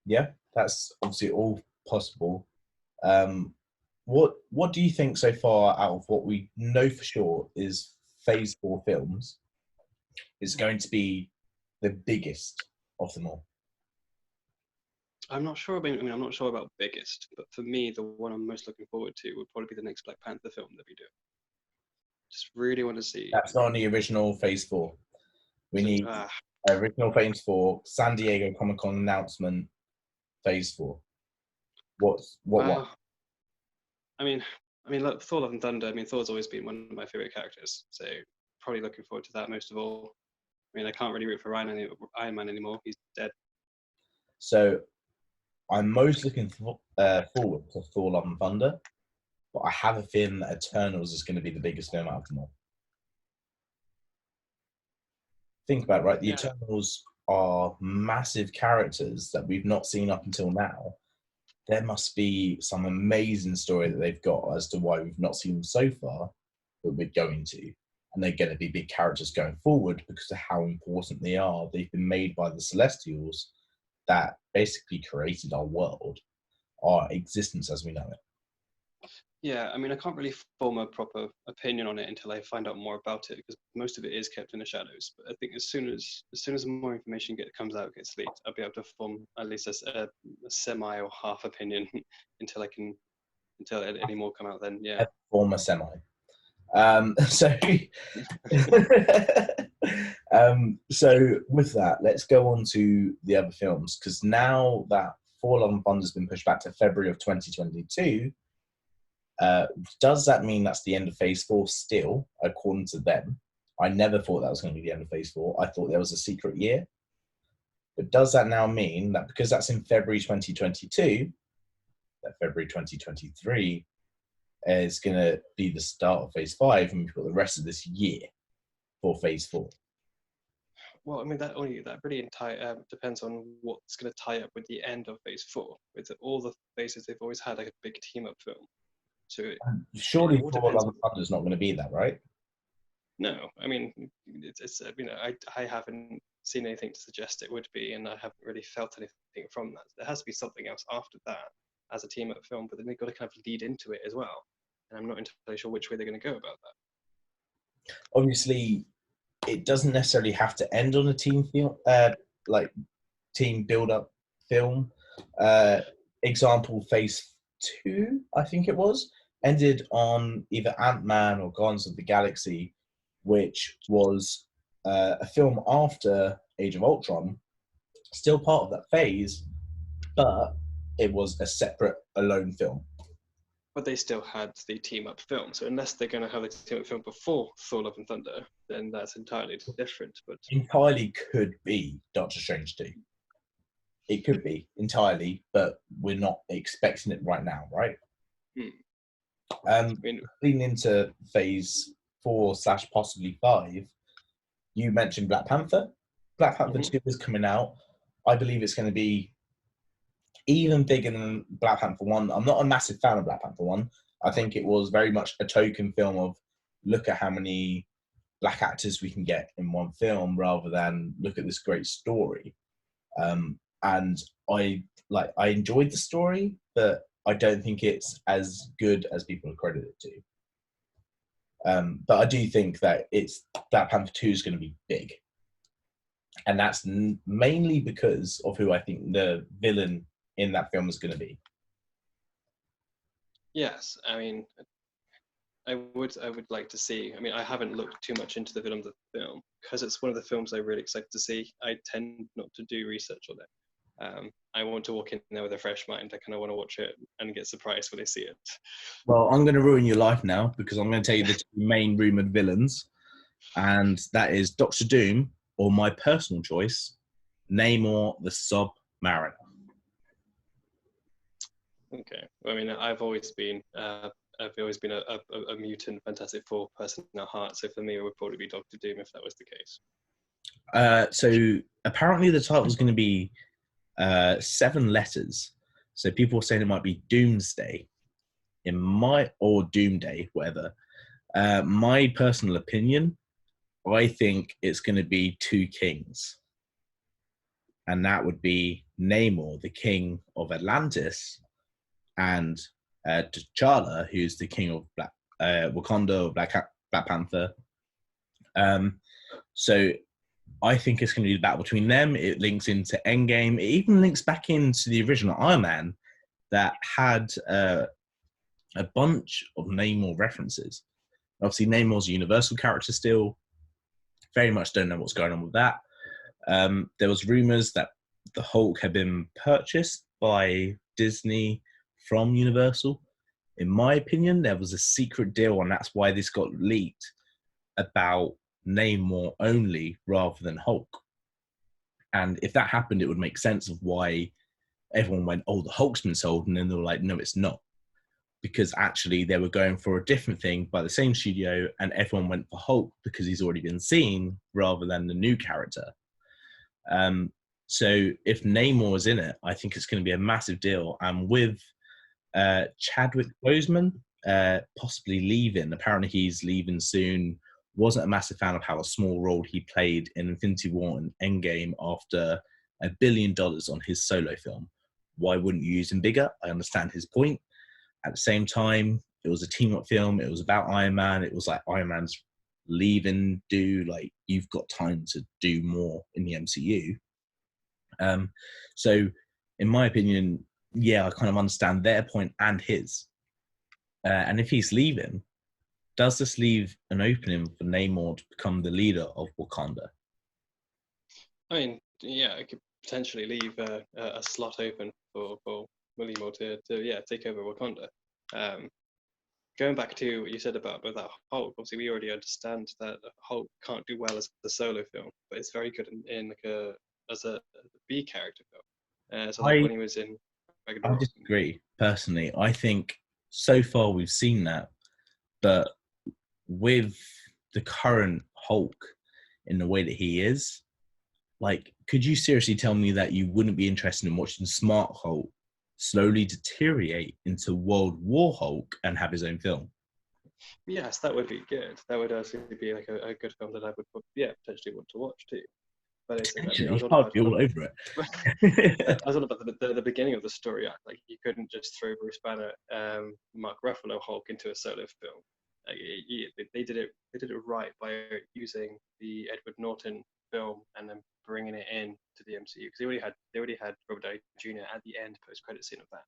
Yeah, that's obviously all possible. What do you think so far out of what we know for sure is Phase 4 films is going to be the biggest of them all? I'm not sure. I'm not sure about biggest, but for me, the one I'm most looking forward to would probably be the next Black Panther film that we do. Just really want to see. That's not on the original Phase 4. We need Ah, original Phase 4, San Diego Comic Con announcement, Phase 4. What one? I mean, look, Thor: Love and Thunder. I mean, Thor's always been one of my favorite characters, so probably looking forward to that most of all. I mean, I can't really root for Iron Man anymore. He's dead. So I'm most looking forward to Thor: Love and Thunder, but I have a feeling that Eternals is going to be the biggest film out of them all. Think about it, right? The Yeah. Eternals are massive characters that we've not seen up until now. There must be some amazing story that they've got as to why we've not seen them so far, but we're going to. And they're going to be big characters going forward because of how important they are. They've been made by the Celestials that basically created our world, our existence as we know it. Yeah, I mean, I can't really form a proper opinion on it until I find out more about it, because most of it is kept in the shadows. But I think as soon as more information comes out, gets leaked, I'll be able to form at least a semi or half opinion until any more come out. Then yeah. Former semi. So So with that, let's go on to the other films, because now that Thor: Love and Thunder has been pushed back to February of 2022, does that mean that's the end of Phase 4 still, according to them? I never thought that was going to be the end of Phase 4. I thought there was a secret year. But does that now mean that because that's in February 2022, that February 2023 is going to be the start of Phase 5, and we've got the rest of this year for Phase 4? Well, I mean, that really depends on what's going to tie up with the end of Phase 4. With all the phases, they've always had like a big team-up film. So surely Thor: Love and Thunder is not going to be that, right? No, I mean, it's I haven't seen anything to suggest it would be, and I haven't really felt anything from that. There has to be something else after that as a team-up film, but then they've got to kind of lead into it as well. And I'm not entirely sure which way they're going to go about that. Obviously, it doesn't necessarily have to end on a team film, like team build-up film. Example, Phase 2, I think it was, ended on either Ant-Man or Guardians of the Galaxy, which was a film after Age of Ultron, still part of that phase, but it was a separate, alone film. But they still had the team-up film, so unless they're going to have the team-up film before Thor: Love and Thunder, then that's entirely different. But entirely could be Doctor Strange 2. It could be entirely, but we're not expecting it right now, right? Leading into Phase 4 / possibly 5, you mentioned Black Panther. Black Panther 2 is coming out. I believe it's going to be even bigger than Black Panther 1. I'm not a massive fan of Black Panther 1. I think it was very much a token film of look at how many black actors we can get in one film rather than look at this great story. And I enjoyed the story, but I don't think it's as good as people accredit it to. But I do think that Black Panther 2 is going to be big. And that's mainly because of who I think the villain in that film is going to be. Yes, I mean, I would like to see. I mean, I haven't looked too much into the villain of the film because it's one of the films I'm really excited to see. I tend not to do research on it. I want to walk in there with a fresh mind. I kind of want to watch it and get surprised when I see it. Well, I'm going to ruin your life now because I'm going to tell you the two main rumoured villains, and that is Doctor Doom, or my personal choice, Namor the Submariner. Okay. I mean, I've always been a mutant Fantastic Four person at heart, so for me it would probably be Doctor Doom if that was the case. So apparently the title is going to be 7 letters. So people are saying it might be Doomsday, or Doomday, whatever. My personal opinion, I think it's going to be 2 kings, and that would be Namor, the king of Atlantis, and T'Challa, who's the king of Wakanda, or Black Panther. So I think it's going to be the battle between them. It links into Endgame. It even links back into the original Iron Man that had a bunch of Namor references. Obviously, Namor's a Universal character still. Very much don't know what's going on with that. There was rumours that the Hulk had been purchased by Disney from Universal. In my opinion, there was a secret deal, and that's why this got leaked about Namor only rather than Hulk. And if that happened, it would make sense of why everyone went, oh, the Hulk's been sold, and then they were like, no, it's not. Because actually they were going for a different thing by the same studio, and everyone went for Hulk because he's already been seen rather than the new character. So if Namor is in it, I think it's going to be a massive deal. And with Chadwick Boseman possibly leaving, apparently he's leaving soon. Wasn't a massive fan of how a small role he played in Infinity War and Endgame after $1 billion on his solo film. Why wouldn't you use him bigger? I understand his point. At the same time, it was a team-up film. It was about Iron Man. It was like Iron Man's leaving, you've got time to do more in the MCU. So in my opinion, yeah, I kind of understand their point and his. And if he's leaving, does this leave an opening for Namor to become the leader of Wakanda? I mean, yeah, it could potentially leave a slot open for Willie Moore to yeah take over Wakanda. Um, Going back to what you said about that Hulk, obviously we already understand that Hulk can't do well as a solo film, but it's very good in like as a B character film. So like I when he was in I Ragnarok. disagree personally. I think so far we've seen that, but with the current Hulk in the way that he is, like, could you seriously tell me that you wouldn't be interested in watching Smart Hulk slowly deteriorate into World War Hulk and have his own film? Yes, that would be good. That would actually be like a good film that I would yeah potentially want to watch too. But it's I mean I was Potentially, on I'd about be all over it. I was on about the beginning of the story arc. Like you couldn't just throw Bruce Banner, Mark Ruffalo Hulk into a solo film. Like, they did it right by using the Edward Norton film and then bringing it in to the MCU because they already had Robert Downey Jr. at the end post credit scene of that.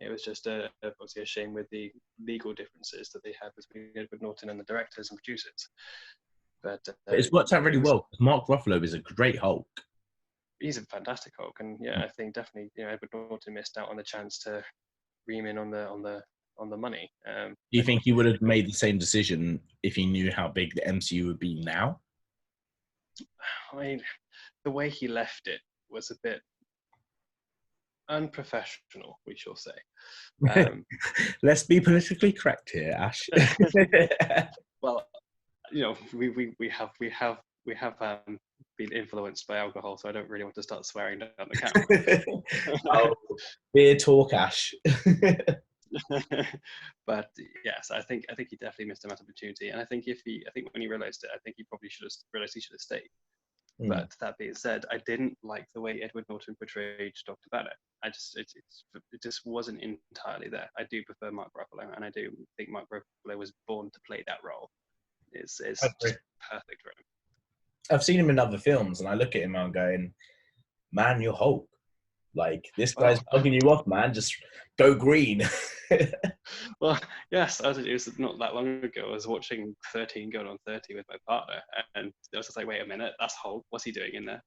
It was just obviously a shame with the legal differences that they had between Edward Norton and the directors and producers. But But it's worked out really it was well. Mark Ruffalo is a great Hulk. he's a fantastic Hulk, and yeah, I think definitely Edward Norton missed out on the chance to ream in on the money. Do you think he would have made the same decision if he knew how big the MCU would be now? I mean, the way he left it was a bit unprofessional, we shall say. Let's be politically correct here, Ash. Well, we have been influenced by alcohol, so I don't really want to start swearing down the camera. Oh, beer talk, Ash. But yes, I think he definitely missed an opportunity, and I think when he realized it, I think he probably should have realized he should have stayed. Mm. But that being said, I didn't like the way Edward Norton portrayed Dr. Banner. It just wasn't entirely there. I do prefer Mark Ruffalo, and I do think Mark Ruffalo was born to play that role. It's I agree. just perfect for him. I've seen him in other films, and I look at him and I'm going, "Man, you're Hulk. Like this guy's Well, bugging you off, man. Just go green." well, yes, it was not that long ago. I was watching 13 going on 30 with my partner, and I was just like, wait a minute, that's Hulk. What's he doing in there?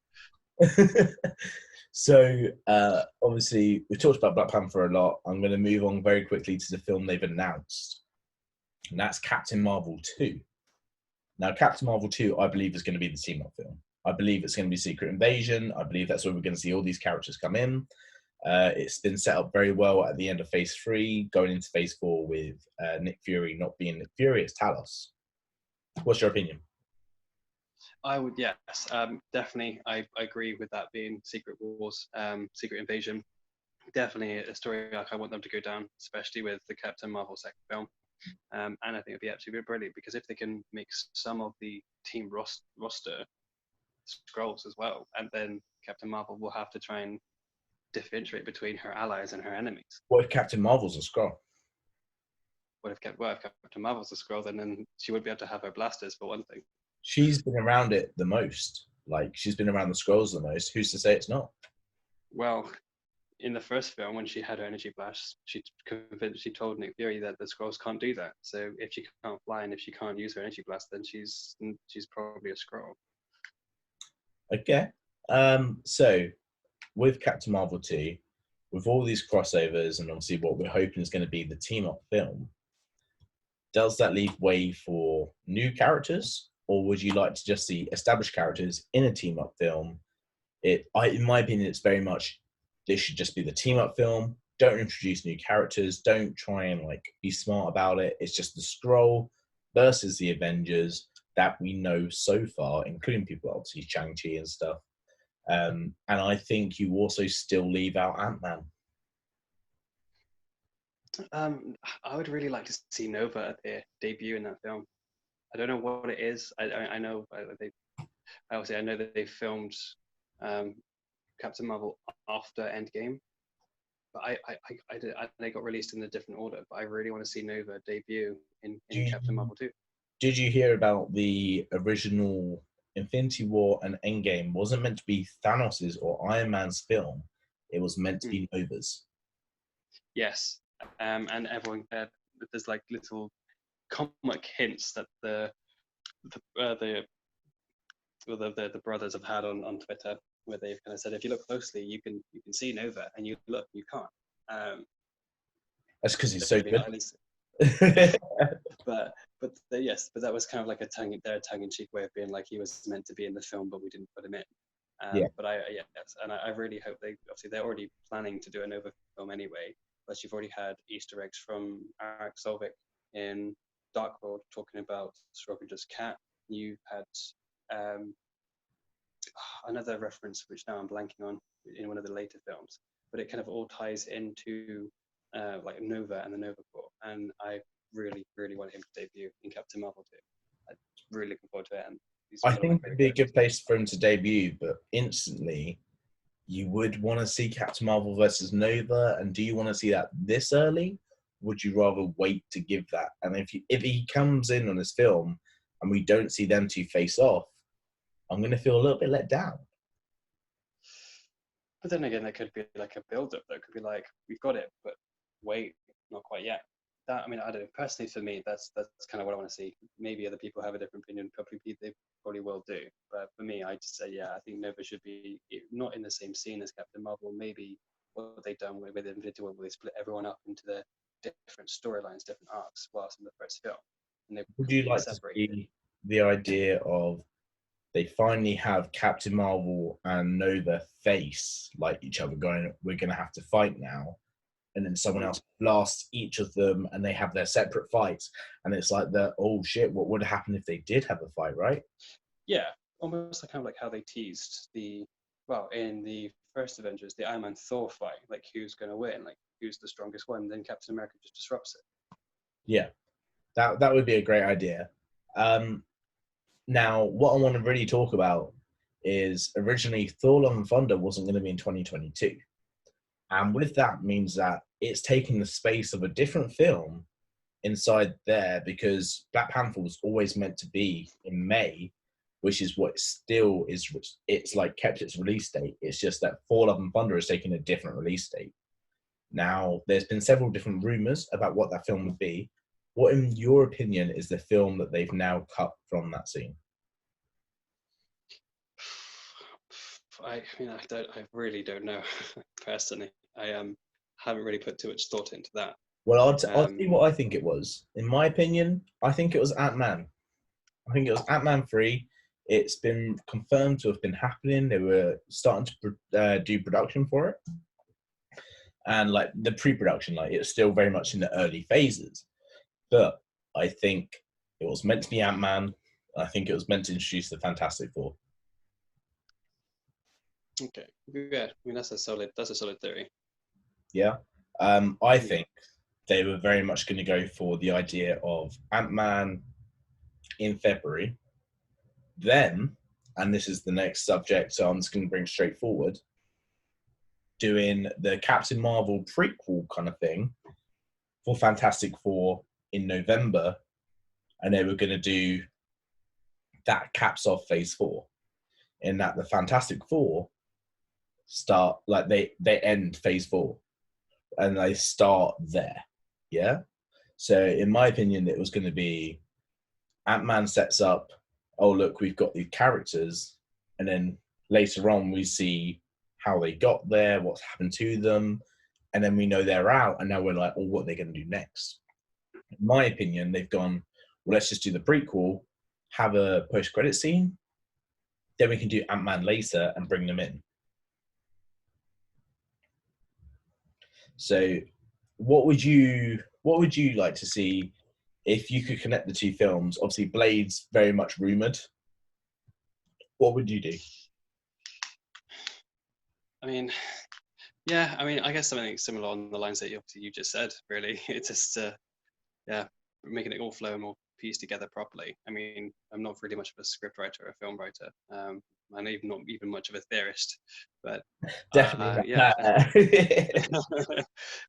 So obviously we've talked about Black Panther a lot. I'm going to move on very quickly to the film they've announced, and that's Captain Marvel 2. Now, Captain Marvel 2, I believe, is going to be the team-up film. I believe it's going to be Secret Invasion. I believe that's where we're going to see all these characters come in. It's been set up very well at the end of Phase 3, going into Phase 4 with Nick Fury not being Nick Fury, it's Talos. What's your opinion? I would, yes, definitely. I agree with that being Secret Wars, Secret Invasion. Definitely a story arc I want them to go down, especially with the Captain Marvel second film. And I think it'd be absolutely brilliant because if they can make some of the team roster scrolls as well, and then Captain Marvel will have to try and differentiate between her allies and her enemies. What if Captain Marvel's a Skrull? What if Captain Marvel's a scroll, then she would be able to have her blasters for one thing. She's been around it the most. Like, she's been around the Skrulls the most. Who's to say it's not? Well, in the first film, when she had her energy blast, she told Nick Fury that the Skrulls can't do that. So if she can't fly and if she can't use her energy blast, then she's probably a Skrull. Okay. So with Captain Marvel 2, with all these crossovers and obviously what we're hoping is going to be the team-up film, does that leave way for new characters, or would you like to just see established characters in a team-up film? In my opinion, it's very much this should just be the team-up film. Don't introduce new characters. Don't try and like be smart about it. It's just the Skrull versus the Avengers that we know so far, including people obviously Shang-Chi and stuff. And I think you also still leave out Ant-Man. I would really like to see Nova at their debut in that film. I don't know what it is. I know I know that they filmed Captain Marvel after Endgame, but they got released in a different order. But I really want to see Nova debut in Captain Marvel 2. Did you hear about the original Infinity War and Endgame wasn't meant to be Thanos's or Iron Man's film? It was meant to be Nova's. Yes, and everyone there's like little comic hints that the brothers have had on Twitter where they've kind of said if you look closely, you can see Nova, and you look, you can't. That's because he's So, so good. Yes, but that was kind of like their tongue-in-cheek way of being like he was meant to be in the film, but we didn't put him in. Yeah. But yes, and I really hope obviously they're already planning to do a Nova film anyway. Plus, you've already had Easter eggs from Eric Solvik in Dark World talking about Schrodinger's cat. You've had another reference, which now I'm blanking on, in one of the later films, but it kind of all ties into like Nova and the Nova Corps, and I really, really want him to debut in Captain Marvel 2. I'm really looking forward to it. And I think it'd be a good place for him to debut, but instantly you would want to see Captain Marvel versus Nova, and do you want to see that this early? Would you rather wait to give that? And if he comes in on this film and we don't see them two face off, I'm going to feel a little bit let down. But then again, there could be like a build-up. That could be like, we've got it, but wait, not quite yet. I mean, I don't know. Personally, for me, that's kind of what I want to see. Maybe other people have a different opinion. They probably will do. But for me, I just say, yeah, I think Nova should be not in the same scene as Captain Marvel. Maybe what they've done with Infinity War, where they split everyone up into the different storylines, different arcs, whilst in the first film. And would you like to see the idea of they finally have Captain Marvel and Nova face like each other, going, we're going to have to fight now? And then someone else blasts each of them and they have their separate fights. And it's like, oh shit, what would happen if they did have a fight, right? Yeah, almost like kind of like how they teased in the first Avengers, the Iron Man Thor fight, like who's going to win, like who's the strongest one, then Captain America just disrupts it. Yeah, that would be a great idea. Now, what I want to really talk about is originally Thor Love and Thunder wasn't going to be in 2022. And with that means that it's taking the space of a different film inside there, because Black Panther was always meant to be in May, which is what still is. It's like kept its release date. It's just that Thor Love and Thunder is taking a different release date. Now, there's been several different rumors about what that film would be. What, in your opinion, is the film that they've now cut from that scene? I really don't know personally. I haven't really put too much thought into that. Well, I'll tell you what I think it was. In my opinion, I think it was Ant-Man. I think it was Ant-Man 3. It's been confirmed to have been happening. They were starting to do production for it. And like the pre-production, like it's still very much in the early phases. But I think it was meant to be Ant-Man. I think it was meant to introduce the Fantastic Four. Okay. Yeah. I mean, that's a solid theory. Yeah. I think they were very much going to go for the idea of Ant-Man in February. Then, and this is the next subject, so I'm just going to bring straight forward, doing the Captain Marvel prequel kind of thing for Fantastic Four in November, and they were going to do that caps off Phase 4, in that the Fantastic Four start, like they end Phase 4, and they start there, yeah? So in my opinion, it was going to be Ant-Man sets up, oh, look, we've got these characters, and then later on we see how they got there, what's happened to them, and then we know they're out, and now we're like, oh, what are they going to do next? In my opinion, they've gone, well, let's just do the prequel, have a post-credit scene, then we can do Ant-Man later and bring them in. So what would you like to see if you could connect the two films? Obviously, Blade's very much rumoured. What would you do? I mean, yeah, I guess something similar on the lines that you just said, really. It's just, making it all flow and all pieced together properly. I mean, I'm not really much of a script writer or a film writer. I'm not even much of a theorist, but definitely,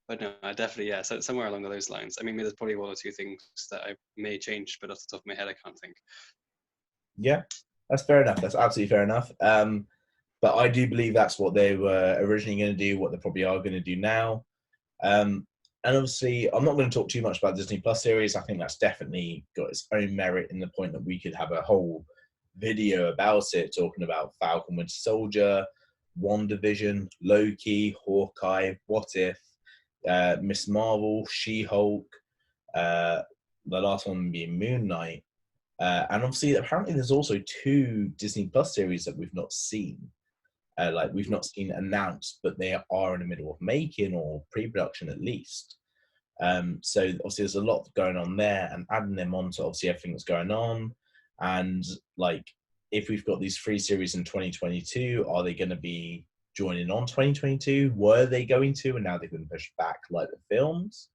but no, I definitely, so somewhere along those lines. I mean, there's probably one or two things that I may change, but off the top of my head, I can't think. Yeah, that's fair enough. That's absolutely fair enough. But I do believe that's what they were originally going to do, what they probably are going to do now. And obviously, I'm not going to talk too much about Disney Plus series. I think that's definitely got its own merit in the point that we could have a whole video about it, talking about Falcon Winter Soldier, WandaVision, Loki, Hawkeye, What If, Miss Marvel, She-Hulk, the last one being Moon Knight. And obviously, apparently, there's also 2 Disney Plus series that we've not seen. Like, we've not seen announced, but they are in the middle of making or pre-production at least. So obviously, there's a lot going on there, and adding them on to obviously everything that's going on. And like, if we've got these 3 series in 2022, are they going to be joining on 2022? Were they going to, and now they've been pushed back like the films?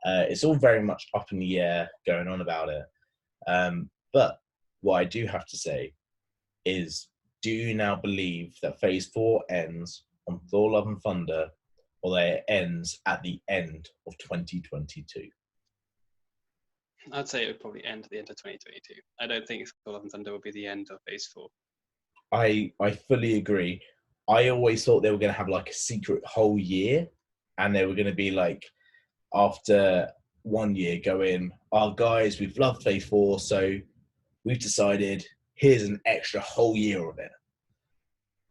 It's all very much up in the air going on about it. But what I do have to say is, do you now believe that Phase 4 ends on Thor: Love and Thunder, or that it ends at the end of 2022? I'd say it would probably end at the end of 2022. I don't think Thor: Love and Thunder will be the end of Phase 4. I fully agree. I always thought they were going to have like a secret whole year, and they were going to be like, after 1 year, going, "Oh, guys, we've loved Phase 4, so we've decided here's an extra whole year of it."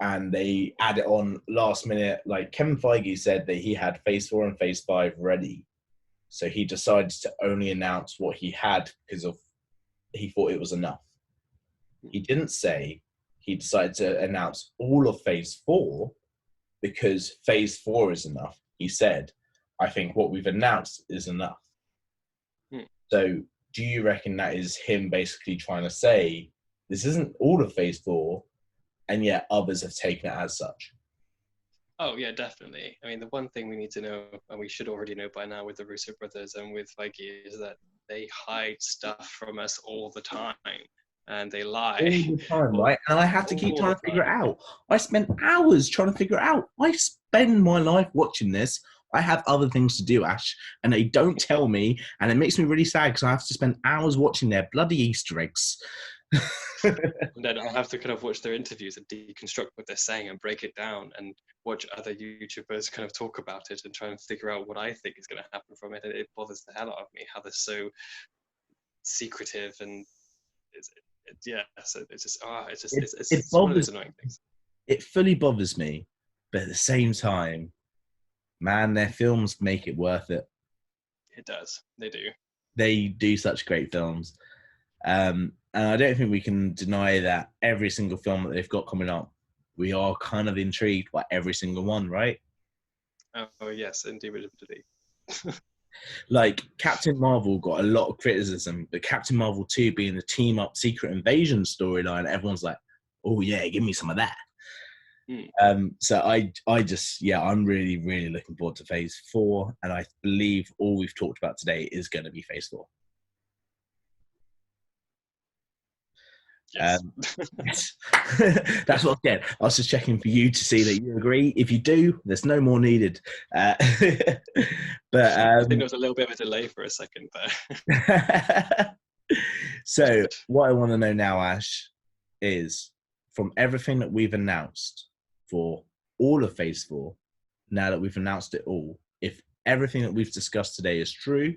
And they add it on last minute. Like, Kevin Feige said that he had Phase 4 and Phase 5 ready. So he decided to only announce what he had because he thought it was enough. He didn't say he decided to announce all of Phase 4 because Phase 4 is enough. He said, I think what we've announced is enough. So do you reckon that is him basically trying to say, this isn't all of Phase 4, and yet others have taken it as such? Oh, yeah, definitely. I mean, the one thing we need to know, and we should already know by now with the Russo brothers and with Feige, is that they hide stuff from us all the time. And they lie. All the time, right? And I have to keep trying to figure it out. I spent hours trying to figure it out. I spend my life watching this. I have other things to do, Ash, and they don't tell me, and it makes me really sad because I have to spend hours watching their bloody Easter eggs. And then I'll have to kind of watch their interviews and deconstruct what they're saying and break it down and watch other YouTubers kind of talk about it and try and figure out what I think is going to happen from it. And it bothers the hell out of me how they're so secretive and so it's one of those annoying things. It fully bothers me, but at the same time, man, their films make it worth it. It does. They do. They do such great films. And I don't think we can deny that every single film that they've got coming up, we are kind of intrigued by every single one, right? Oh, yes, indubitably. Like, Captain Marvel got a lot of criticism, but Captain Marvel 2 being the team-up Secret Invasion storyline, everyone's like, oh, yeah, give me some of that. So I'm really, really looking forward to Phase 4, and I believe all we've talked about today is going to be Phase 4. Yes. That's what I said. I was just checking for you to see that you agree. If you do, there's no more needed. But I think there was a little bit of a delay for a second there. So what I want to know now, Ash, is from everything that we've announced for all of Phase 4, now that we've announced it all, if everything that we've discussed today is true,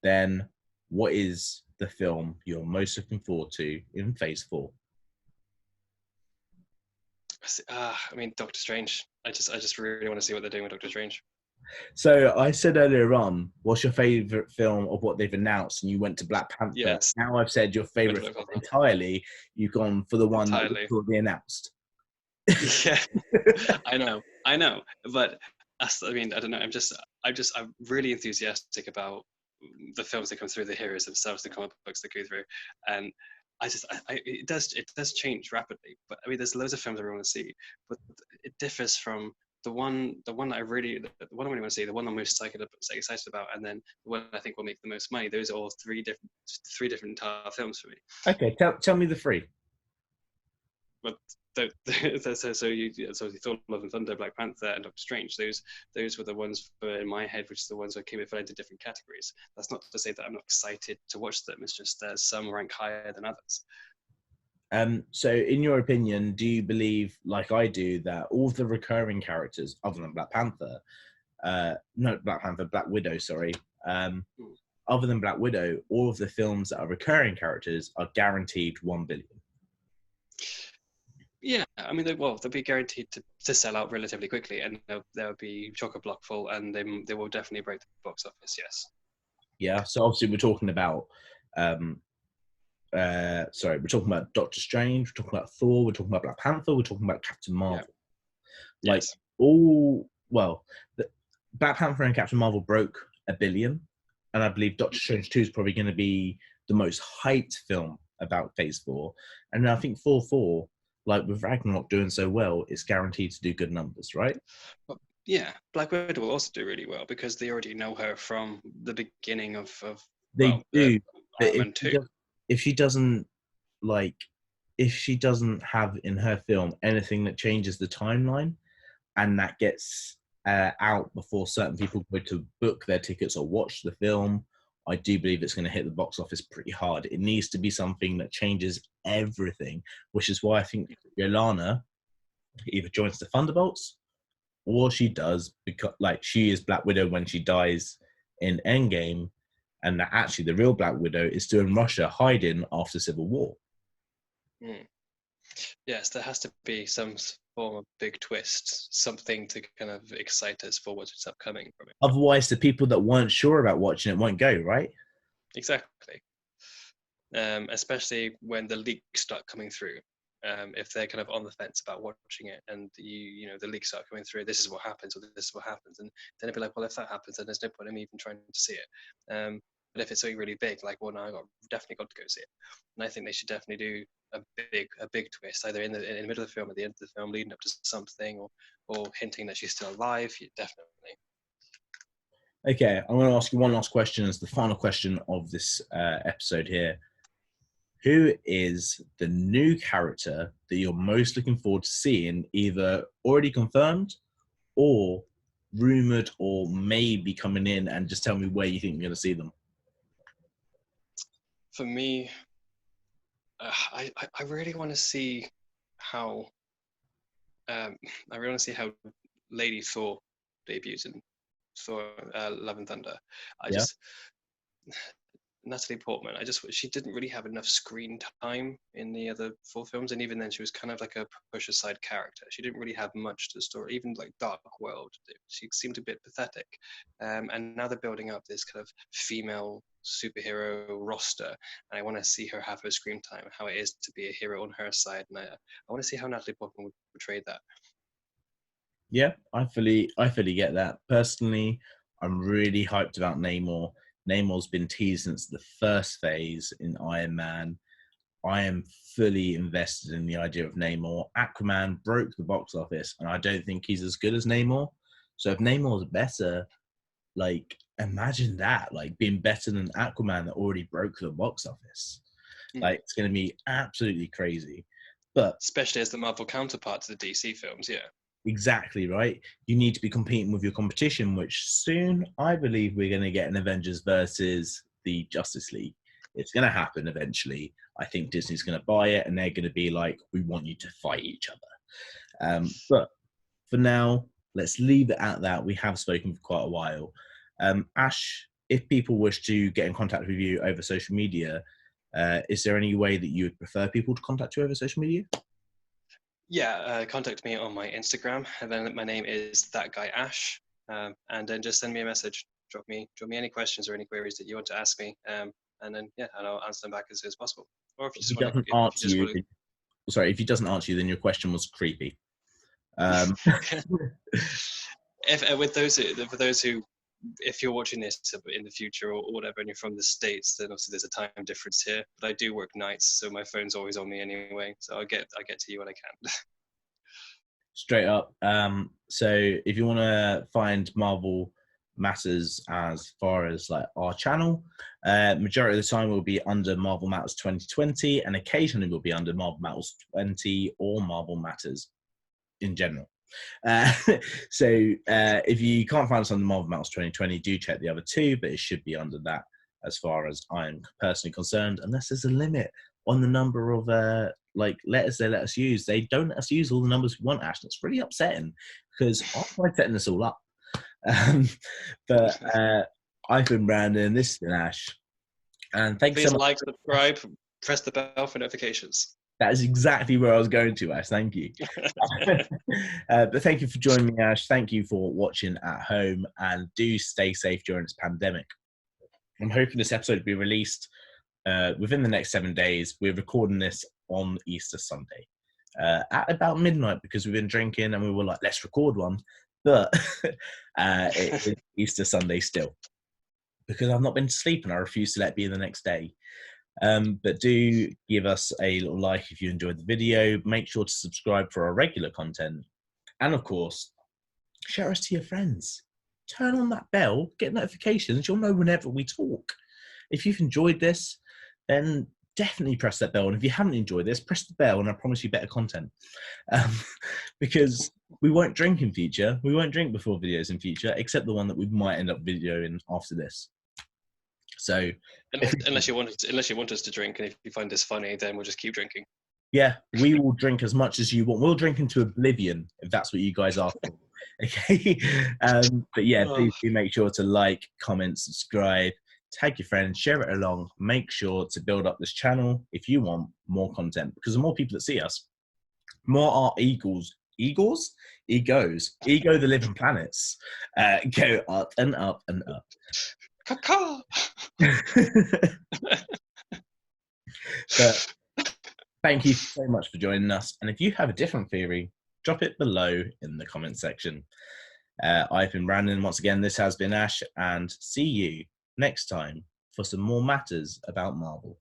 then what is the film you're most looking forward to in Phase 4? I mean, Doctor Strange. I just really want to see what they're doing with Doctor Strange. So I said earlier on, what's your favourite film of what they've announced? And you went to Black Panther. Yes. Now I've said your favourite film entirely. You've gone for the one that was already announced. Yeah, I know. But I mean, I don't know. I'm really enthusiastic about the films that come through, the heroes themselves, the comic books that go through, and it does change rapidly. But I mean, there's loads of films I really want to see, but it differs from the one I really want to see, the one I'm most excited about, and then the one I think will make the most money. Those are all three different entire films for me. Okay, tell me the three. But so Thor: Love and Thunder, Black Panther, and Doctor Strange. Those were the ones in my head, which is the ones that fell into different categories. That's not to say that I'm not excited to watch them. It's just some rank higher than others. So in your opinion, do you believe, like I do, that all of the recurring characters, other than Black Widow, sorry, other than Black Widow, all of the films that are recurring characters are guaranteed $1 billion? Yeah, I mean, they'll be guaranteed to sell out relatively quickly, and they'll be chock-a-block full, and they will definitely break the box office. Yes. Yeah. So obviously we're talking about, we're talking about Doctor Strange, we're talking about Thor, we're talking about Black Panther, we're talking about Captain Yeah. Marvel. Like Yes. Black Panther and Captain Marvel broke 1 billion, and I believe Doctor Strange 2 is probably going to be the most hyped film about Phase 4. And I think Thor 4, like with Ragnarok doing so well, it's guaranteed to do good numbers, right? But yeah, Black Widow will also do really well because they already know her from the beginning of They do, but Iron Man 2. if she doesn't like if she doesn't have in her film anything that changes the timeline and that gets out before certain people go to book their tickets or watch the film, I do believe it's going to hit the box office pretty hard. It needs to be something that changes everything, which is why I think Yolana either joins the Thunderbolts or she does, because like she is Black Widow when she dies in Endgame, and that actually the real Black Widow is still in Russia hiding after Civil War. Mm. Yes, there has to be some form of big twist, something to kind of excite us for what's upcoming from it. Otherwise, the people that weren't sure about watching it won't go, right? Exactly. Especially when the leaks start coming through. If they're kind of on the fence about watching it, and the leaks start coming through, this is what happens, or this is what happens, and then it'd be like, well, if that happens, then there's no point in me even trying to see it. But if it's something really big, like, well, no, definitely got to go see it. And I think they should definitely do a big twist, either in the middle of the film, at the end of the film, leading up to something, or hinting that she's still alive. Definitely. Okay, I'm going to ask you one last question as the final question of this episode here. Who is the new character that you're most looking forward to seeing, either already confirmed or rumored or maybe coming in, and just tell me where you think you're going to see them? For me, I really want to see how I really want to see how Lady Thor debuts in Thor: Love and Thunder. I Yeah. just Natalie Portman. She didn't really have enough screen time in the other 4 films, and even then, she was kind of like a push aside character. She didn't really have much to the story. Even like Dark World, she seemed a bit pathetic. And now they're building up this kind of female superhero roster, and I want to see her have her screen time, how it is to be a hero on her side, and I want to see how Natalie Portman would portray that. Yeah, I fully get that. Personally, I'm really hyped about Namor. Namor's been teased since the first phase in Iron Man. I am fully invested in the idea of Namor. Aquaman broke the box office, and I don't think he's as good as Namor. So if Namor's better, like imagine that, like being better than Aquaman that already broke the box office. Like it's going to be absolutely crazy. But especially as the Marvel counterpart to the DC films, yeah. exactly right. You need to be competing with your competition, which soon I believe we're going to get an Avengers versus the Justice League. It's going to happen eventually. I think Disney's going to buy it, and they're going to be like, "We want you to fight each other." But for now, let's leave it at that. We have spoken for quite a while. Ash, if people wish to get in contact with you over social media, is there any way that you would prefer people to contact you over social media? Yeah, contact me on my Instagram, and then my name is That Guy Ash, and then just send me a message. Drop me any questions or any queries that you want to ask me, and then and I'll answer them back as soon as possible. Or if you If he just want doesn't to, answer you, if he doesn't answer you, then your question was creepy. if with those for those who, if you're watching this in the future or whatever, and you're from the States, then obviously there's a time difference here. But I do work nights, so my phone's always on me anyway. So I get to you when I can. Straight up. So if you want to find Marvel Matters as far as like our channel, majority of the time will be under Marvel Matters 2020, and occasionally will be under Marvel Matters 20 or Marvel Matters in general. If you can't find us on the Marvel Matters 2020, do check the other two, but it should be under that as far as I'm personally concerned, unless there's a limit on the number of letters they let us use. They don't let us use all the numbers we want, Ash. That's really upsetting because I tried setting this all up. But I've been Brandon, this has been Ash. And thanks Please so much. like, subscribe, press the bell for notifications. That is exactly where I was going to, Ash. Thank you. But thank you for joining me, Ash. Thank you for watching at home, and do stay safe during this pandemic. I'm hoping this episode will be released within the next 7 days. We're recording this on Easter Sunday at about midnight because we've been drinking and we were like, let's record one. But it is Easter Sunday still because I've not been to sleep and I refuse to let it be the next day. But do give us a little like if you enjoyed the video. Make sure to subscribe for our regular content. And of course, share us to your friends. Turn on that bell, get notifications. You'll know whenever we talk. If you've enjoyed this, then definitely press that bell. And if you haven't enjoyed this, press the bell and I promise you better content. Because we won't drink in future. We won't drink before videos in future, except the one that we might end up videoing after this. So unless you want us to drink, and if you find this funny, then we'll just keep drinking. Yeah, we will drink as much as you want. We'll drink into oblivion if that's what you guys are for. Okay. But yeah, please do make sure to like, comment, subscribe, tag your friends, share it along. Make sure to build up this channel if you want more content, because the more people that see us, more our ego the living planets go up and up and up. But thank you so much for joining us. And if you have a different theory, drop it below in the comment section. I've been Brandon once again. This has been Ash, and see you next time for some more matters about Marvel.